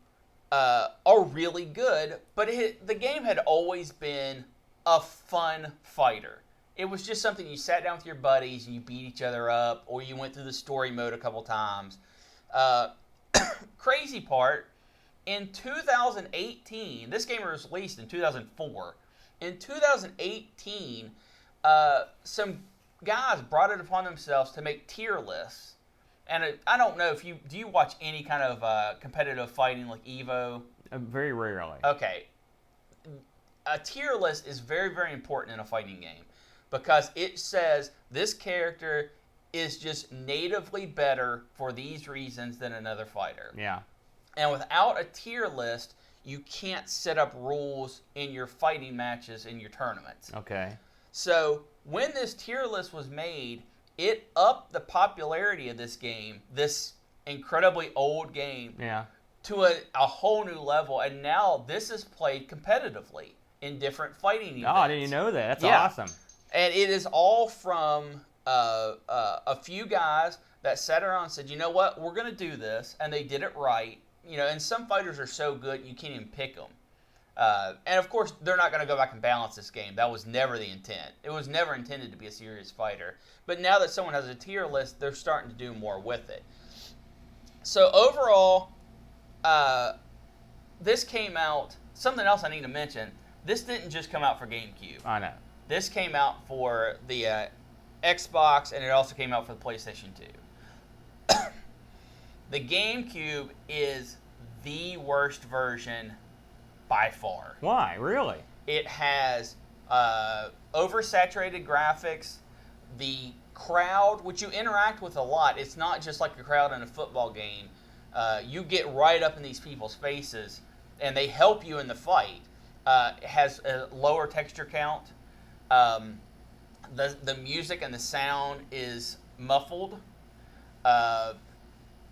are really good, but the game had always been a fun fighter. It was just something you sat down with your buddies and you beat each other up, or you went through the story mode a couple times. Crazy part, in 2018, this game was released in 2004. In 2018, some guys brought it upon themselves to make tier lists. And I don't know if do you watch any kind of competitive fighting like Evo? Very rarely. Okay. A tier list is very, very important in a fighting game because it says this character is just natively better for these reasons than another fighter. Yeah. And without a tier list, you can't set up rules in your fighting matches in your tournaments. Okay. So when this tier list was made, it upped the popularity of this game, this incredibly old game, to a whole new level. And now this is played competitively in different fighting events. Oh, I didn't know that. That's awesome. And it is all from a few guys that sat around and said, you know what, we're going to do this. And they did it right. And some fighters are so good you can't even pick them. And of course, they're not going to go back and balance this game. That was never the intent. It was never intended to be a serious fighter. But now that someone has a tier list, they're starting to do more with it. So overall, this came out. Something else I need to mention. This didn't just come out for GameCube. I know. This came out for the Xbox, and it also came out for the PlayStation 2. The GameCube is the worst version by far. Why? Really? It has oversaturated graphics. The crowd, which you interact with a lot, it's not just like a crowd in a football game. You get right up in these people's faces, and they help you in the fight. It has a lower texture count. The music and the sound is muffled.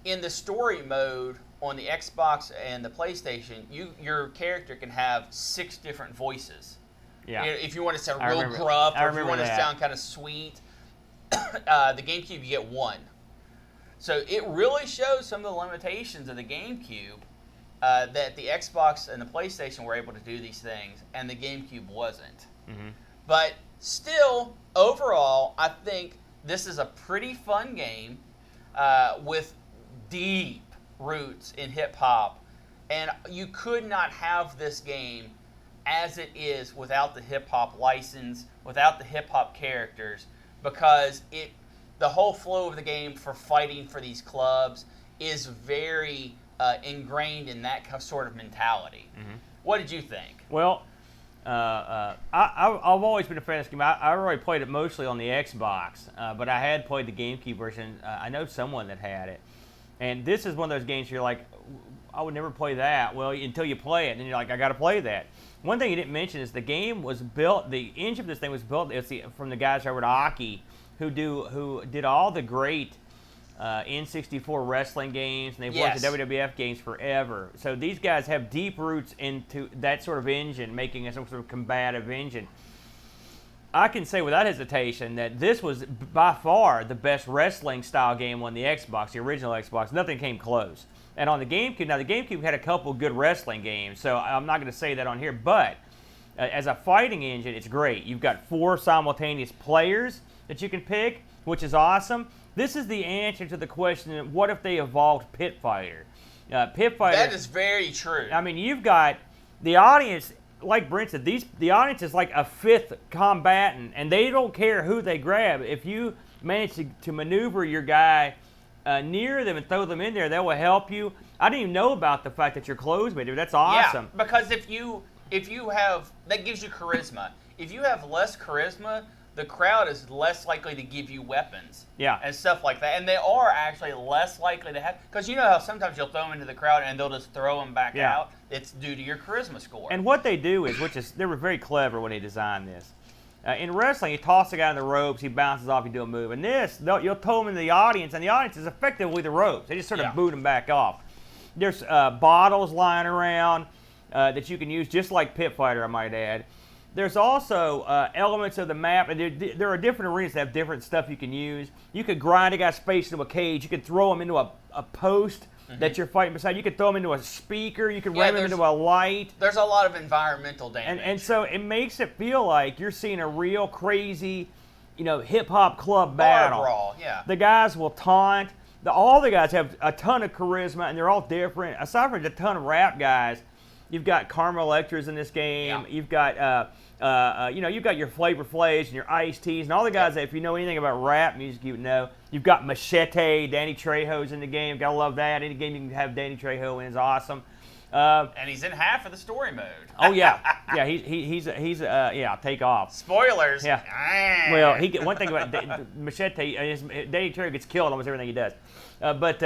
In the story mode on the Xbox and the PlayStation, your character can have 6 different voices. Yeah. If you want to sound real gruff, or if you want to sound kind of sweet, the GameCube you get 1. So it really shows some of the limitations of the GameCube. That the Xbox and the PlayStation were able to do these things, and the GameCube wasn't. Mm-hmm. But still, overall, I think this is a pretty fun game with deep roots in hip-hop, and you could not have this game as it is without the hip-hop license, without the hip-hop characters, because the whole flow of the game for fighting for these clubs is very ingrained in that sort of mentality. Mm-hmm. What did you think? Well, I've always been a fan of this game. I already played it mostly on the Xbox, but I had played the GameCube version. I know someone that had it. And this is one of those games you're like, I would never play that. Well, until you play it, and then you're like, I got to play that. One thing you didn't mention is the game was built, the engine of this thing was built from the guys over at ARG, who did all the great N64 wrestling games, and they've worked the WWF games forever. So these guys have deep roots into that sort of engine, making it some sort of combative engine. I can say without hesitation that this was by far the best wrestling style game on the Xbox, the original Xbox. Nothing came close. And on the GameCube, now the GameCube had a couple good wrestling games, so I'm not going to say that on here, but as a fighting engine, it's great. You've got 4 simultaneous players that you can pick, which is awesome. This is the answer to the question, what if they evolved Pit Fighter? Pit Fighter. That is very true. I mean, you've got the audience, like Brent said, the audience is like a 5th combatant, and they don't care who they grab. If you manage to maneuver your guy near them and throw them in there, that will help you. I didn't even know about the fact that your clothes made it. That's awesome. Yeah, because if you have, that gives you charisma. If you have less charisma, the crowd is less likely to give you weapons and stuff like that. And they are actually less likely to have, because you know how sometimes you'll throw them into the crowd and they'll just throw them back out? It's due to your charisma score. And what they do is, they were very clever when they designed this. In wrestling, you toss the guy in the ropes, he bounces off, you do a move. In this, you'll throw him into the audience, and the audience is effectively the ropes. They just sort of boot him back off. There's bottles lying around that you can use, just like Pit Fighter, I might add. There's also elements of the map, and there are different arenas that have different stuff you can use. You could grind a guy's face into a cage. You could throw him into a post that you're fighting beside. You could throw him into a speaker. You could ram him into a light. There's a lot of environmental damage. And so it makes it feel like you're seeing a real crazy, hip-hop club battle. Brawl, yeah. The guys will taunt. All the guys have a ton of charisma, and they're all different. Aside from a ton of rap guys, you've got Karma Electras in this game. Yeah. You've got you've got your Flavor Flays and your Ice Teas and all the guys that, if you know anything about rap music, you would know. You've got Machete, Danny Trejo's in the game. Gotta love that. Any game you can have Danny Trejo in is awesome. And he's in half of the story mode. Oh yeah, yeah. He's take off. Spoilers. Yeah. Well, one thing about Machete, Danny Trejo gets killed in almost everything he does. But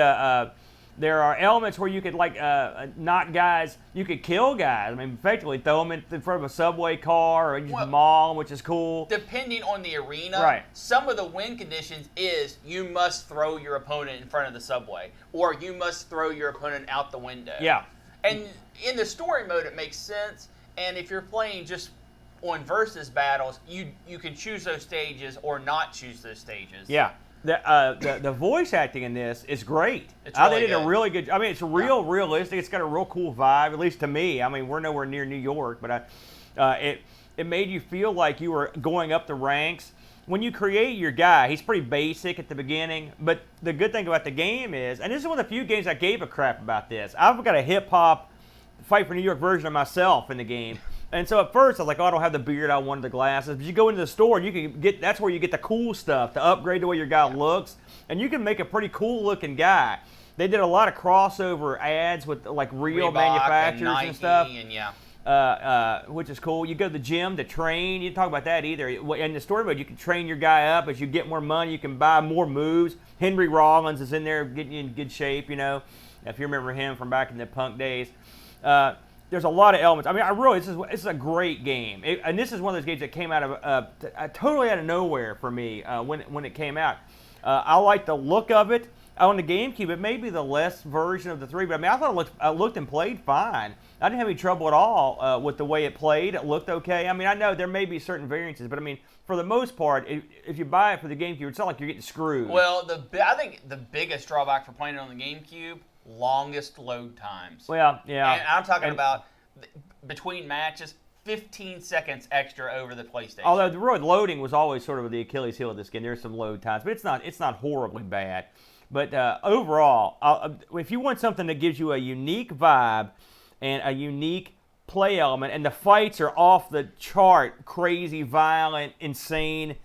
there are elements where you could knock guys. You could kill guys. I mean, effectively throw them in front of a subway car or just maul them, which is cool. Depending on the arena, some of the win conditions is you must throw your opponent in front of the subway, or you must throw your opponent out the window. Yeah. And in the story mode, it makes sense. And if you're playing just on versus battles, you can choose those stages or not choose those stages. Yeah. The voice acting in this is great. They did a really good. I mean, it's realistic. It's got a real cool vibe, at least to me. I mean, we're nowhere near New York, but it made you feel like you were going up the ranks. When you create your guy, he's pretty basic at the beginning. But the good thing about the game is, and this is one of the few games I gave a crap about this. I've got a hip hop Fight for New York version of myself in the game. And so at first I was like, oh, I don't have the beard, I wanted the glasses. But you go into the store and you can get, that's where you get the cool stuff to upgrade the way your guy looks. And you can make a pretty cool looking guy. They did a lot of crossover ads with like real Reebok manufacturers and, Nike and stuff. And which is cool. You go to the gym to train. You didn't talk about that either. In the story mode, you can train your guy up. As you get more money, you can buy more moves. Henry Rollins is in there getting you in good shape, you know, if you remember him from back in the punk days. There's a lot of elements. I mean, this is a great game, and this is one of those games that came out of totally out of nowhere for me when it came out. I like the look of it. On the GameCube, it may be the less version of the 3, but I mean, I thought it looked and played fine. I didn't have any trouble at all with the way it played. It looked okay. I mean, I know there may be certain variances, but I mean, for the most part, if you buy it for the GameCube, it's not like you're getting screwed. Well, I think the biggest drawback for playing it on the GameCube, longest load times. Well, yeah. And I'm talking about between matches, 15 seconds extra over the PlayStation. Although the road loading was always sort of the Achilles heel of this game. There's some load times, but it's not horribly bad. But overall, if you want something that gives you a unique vibe and a unique play element, and the fights are off the chart, crazy, violent, insane.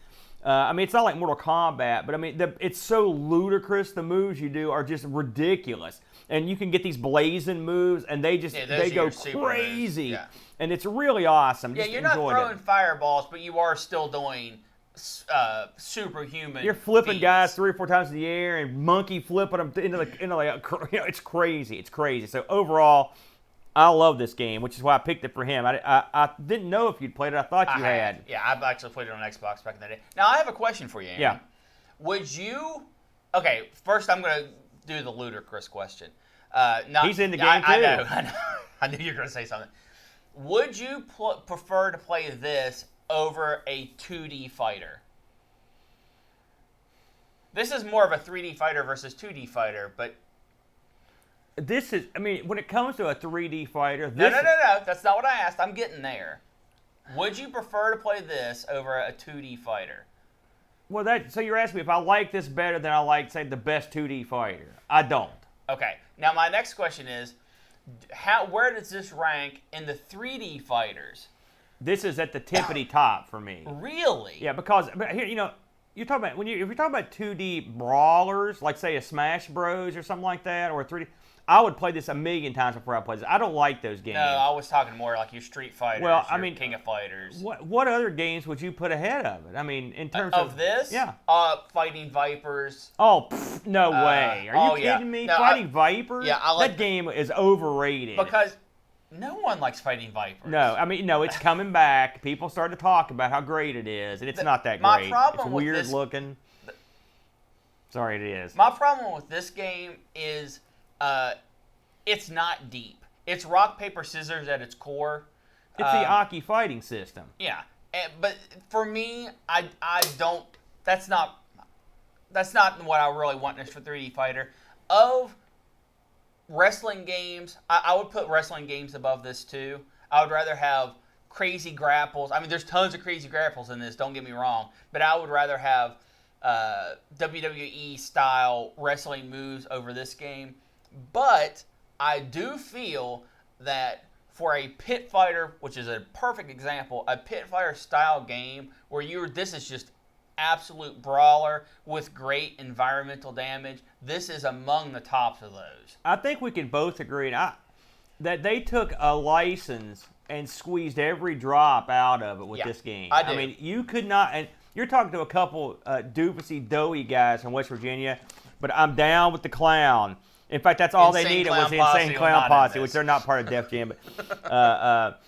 I mean, it's not like Mortal Kombat, but I mean, it's so ludicrous. The moves you do are just ridiculous. And you can get these blazing moves, and they go crazy. Yeah. And it's really awesome. Yeah, you're not throwing fireballs, but you are still doing superhuman. You're flipping feats. guys 3 or 4 times in the air and monkey flipping them into it's crazy. It's crazy. So overall, I love this game, which is why I picked it for him. I didn't know if you'd played it. I thought you had. Yeah, I've actually played it on Xbox back in the day. Now I have a question for you, Aaron. Yeah. Would you? Okay, first I'm going to do the ludicrous question. He's in the game too. I know. I knew you were going to say something. Would you prefer to play this over a 2D fighter? This is more of a 3D fighter versus 2D fighter, but this is, I mean, when it comes to a 3D fighter, No, that's not what I asked. I'm getting there. Would you prefer to play this over a 2D fighter? Well, so you're asking me if I like this better than I like, say, the best 2D fighter. I don't. Okay. Now, my next question is, where does this rank in the 3D fighters? This is at the tippity top for me. Really? Yeah, because here, you know, you're talking about if you're talking about 2D brawlers, like say a Smash Bros or something like that, or a 3D. I would play this a million times before I play this. I don't like those games. No, I was talking more like your Street Fighters, your King of Fighters. What other games would you put ahead of it? I mean, in terms of this? Yeah. Fighting Vipers. Oh, no way. Are you kidding me? No, Fighting Vipers? Yeah, that game is overrated. Because no one likes Fighting Vipers. No, I mean, no, it's coming back. People start to talk about how great it is, and it's not that great. It's weird looking. Sorry, it is. My problem with this game is it's not deep. It's rock, paper, scissors at its core. It's the Aki fighting system. Yeah, but for me, I don't. That's not what I really want in this for 3D fighter. Of wrestling games, I would put wrestling games above this too. I would rather have crazy grapples. I mean, there's tons of crazy grapples in this. Don't get me wrong, but I would rather have WWE style wrestling moves over this game. But I do feel that for a pit fighter, which is a perfect example, a pit fighter style game where this is just absolute brawler with great environmental damage, this is among the tops of those. I think we can both agree that they took a license and squeezed every drop out of it with this game. I mean, you could not, and you're talking to a couple doofusy, doughy guys from West Virginia, but I'm down with the clown. In fact, that's all they needed was the Insane Clown Posse, which they're not part of Def Jam. But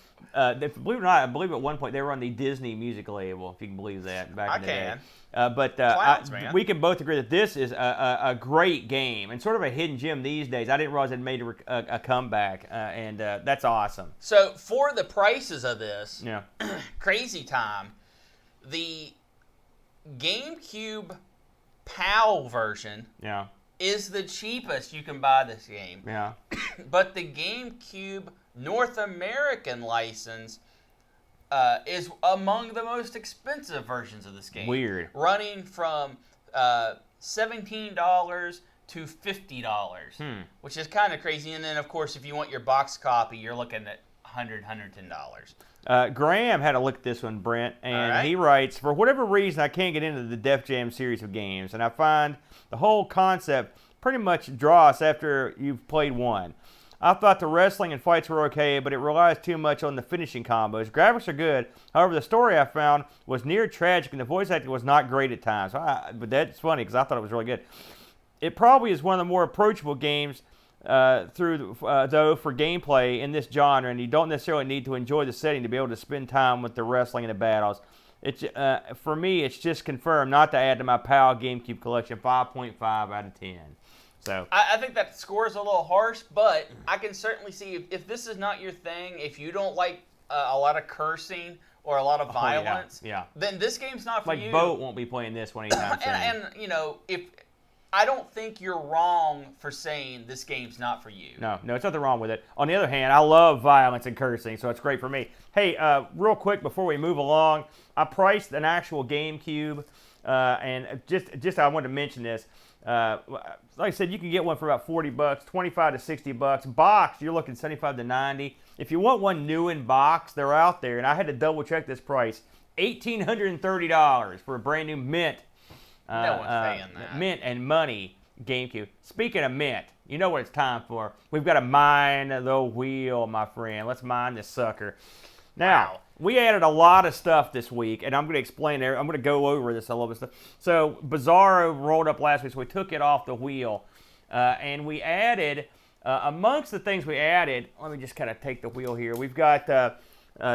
believe it or not, I believe at one point they were on the Disney music label, if you can believe that, back in the day. Clowns, we can both agree that this is a great game and sort of a hidden gem these days. I didn't realize it made a comeback, and that's awesome. So for the prices of this, yeah. Crazy Time, the GameCube PAL version is the cheapest you can buy this game. Yeah. But the GameCube North American license is among the most expensive versions of this game. Weird. Running from $17 to $50, which is kind of crazy. And then, of course, if you want your box copy, you're looking at $110. Graham had a look at this one, Brent, and he writes, for whatever reason, I can't get into the Def Jam series of games, and I find the whole concept pretty much dross after you've played one. I thought the wrestling and fights were okay, but it relies too much on the finishing combos. Graphics are good. However, the story I found was near tragic, and the voice acting was not great at times. But that's funny, because I thought it was really good. It probably is one of the more approachable games though, for gameplay in this genre, and you don't necessarily need to enjoy the setting to be able to spend time with the wrestling and the battles. It's for me, it's just confirmed not to add to my PAL GameCube collection. 5.5 out of 10. So I think that score is a little harsh, but I can certainly see if this is not your thing, if you don't like a lot of cursing or a lot of violence, then this game's not for you. Like Boat won't be playing this one anytime soon. And you know, I don't think you're wrong for saying this game's not for you. No, there's nothing wrong with it. On the other hand, I love violence and cursing, so it's great for me. Hey, real quick before we move along, I priced an actual GameCube, and just I wanted to mention this. Like I said, you can get one for about $40, $25 to $60. Box, you're looking $75 to $90. If you want one new in box, they're out there, and I had to double check this price. $1,830 for a brand new mint. No one's paying that. Mint and money GameCube. Speaking of mint, you know what it's time for. We've got to mine the wheel, my friend. Let's mine this sucker. Now, we added a lot of stuff this week, and I'm going to explain it. I'm going to go over this a little bit. So, Bizarro rolled up last week, so we took it off the wheel. And we added, amongst the things we added, let me just kind of take the wheel here. We've got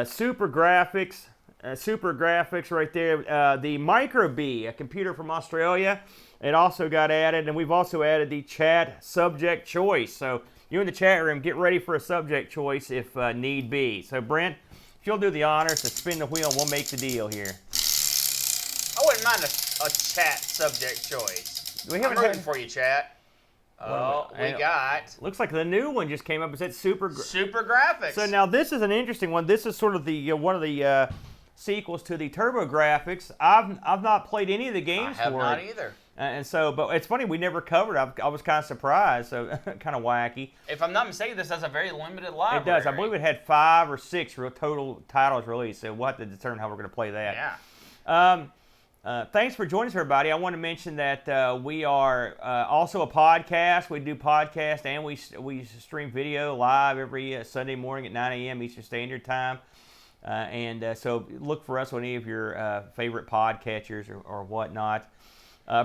Super Graphics. Super Graphics right there. The Micro B, a computer from Australia. It also got added, and we've also added the chat subject choice. So you in the chat room, get ready for a subject choice if need be. So Brent, if you'll do the honors to spin the wheel, we'll make the deal here. I wouldn't mind a chat subject choice. I'm rooting for you, chat. Oh, we got... Looks like the new one just came up. It said Super Graphics. So now this is an interesting one. This is sort of the one of the sequels to the Turbo Graphics. I've not played any of the games for it. I have not either. And so, but it's funny, we never covered it. I was kind of surprised, so kind of wacky. If I'm not mistaken, this has a very limited library. It does. I believe it had 5 or 6 total titles released, so we'll have to determine how we're going to play that. Yeah. Thanks for joining us, everybody. I want to mention that we are also a podcast. We do podcast and we stream video live every Sunday morning at 9 a.m. Eastern Standard Time. So look for us on any of your favorite podcatchers or whatnot.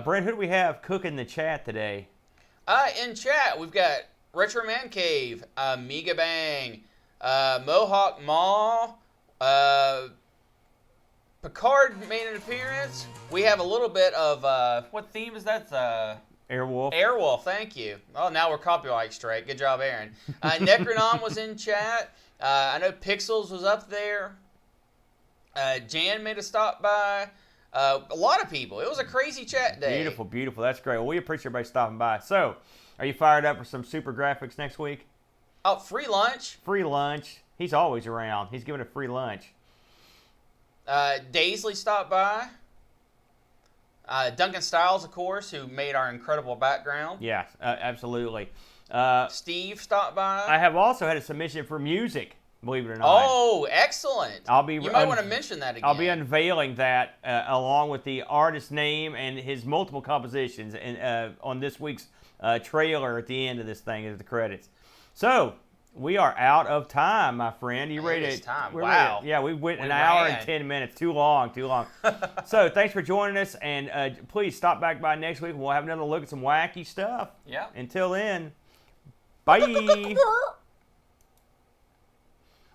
Brent, who do we have cooking the chat today? In chat, we've got Retro Man Cave, Amiga Bang, Mohawk Maw, Picard made an appearance. We have a little bit of, what theme is that? Airwolf. Airwolf, thank you. Oh, now we're copyright strike. Good job, Aaron. Necronom was in chat. I know Pixels was up there. Jan made a stop by. A lot of people. It was a crazy chat day. Beautiful, beautiful. That's great. Well, we appreciate everybody stopping by. So, are you fired up for some Super Graphics next week? Oh, free lunch. Free lunch. He's always around. He's giving a free lunch. Daisley stopped by. Duncan Styles, of course, who made our incredible background. Yeah, absolutely. Steve stopped by. I have also had a submission for music, believe it or not. Oh, excellent. You might want to mention that again. I'll be unveiling that along with the artist's name and his multiple compositions on this week's trailer at the end of this thing as the credits. So, we are out of time, my friend. You ready to? Time. Wow. Yeah, we went an hour and 10 minutes. Too long. So, thanks for joining us, and please stop back by next week. We'll have another look at some wacky stuff. Yeah. Until then, bye.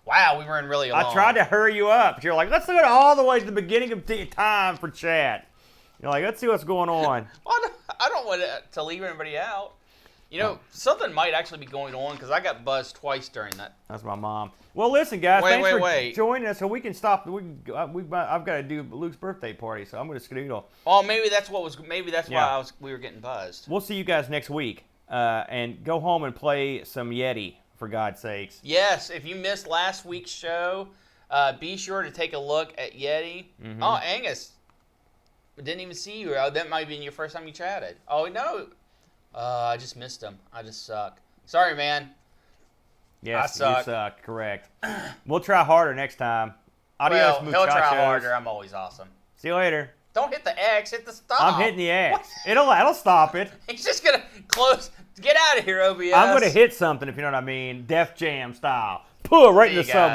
Wow, we ran really long. I tried to hurry you up. You're like, let's go all the way to the beginning of time for chat. You're like, let's see what's going on. I don't want to leave anybody out. You know, something might actually be going on because I got buzzed twice during that. That's my mom. Well, listen, guys. Wait, thanks for wait. joining us. So we can stop. I've got to do Luke's birthday party, so I'm going to skedaddle. Oh, maybe that's what was. Maybe that's why we were getting buzzed. We'll see you guys next week, and go home and play some Yeti for God's sakes. Yes, if you missed last week's show, be sure to take a look at Yeti. Mm-hmm. Oh, Angus, I didn't even see you. Oh, that might have been your first time you chatted. Oh no. I just missed him. I just suck. Sorry, man. Yes, you suck. Correct. We'll try harder next time. Adios, muchachos. He'll try harder. I'm always awesome. See you later. Don't hit the X. Hit the stop. I'm hitting the X. That'll stop it. He's just gonna close. Get out of here, OBS. I'm gonna hit something if you know what I mean. Def Jam style. Pull it right in the sub.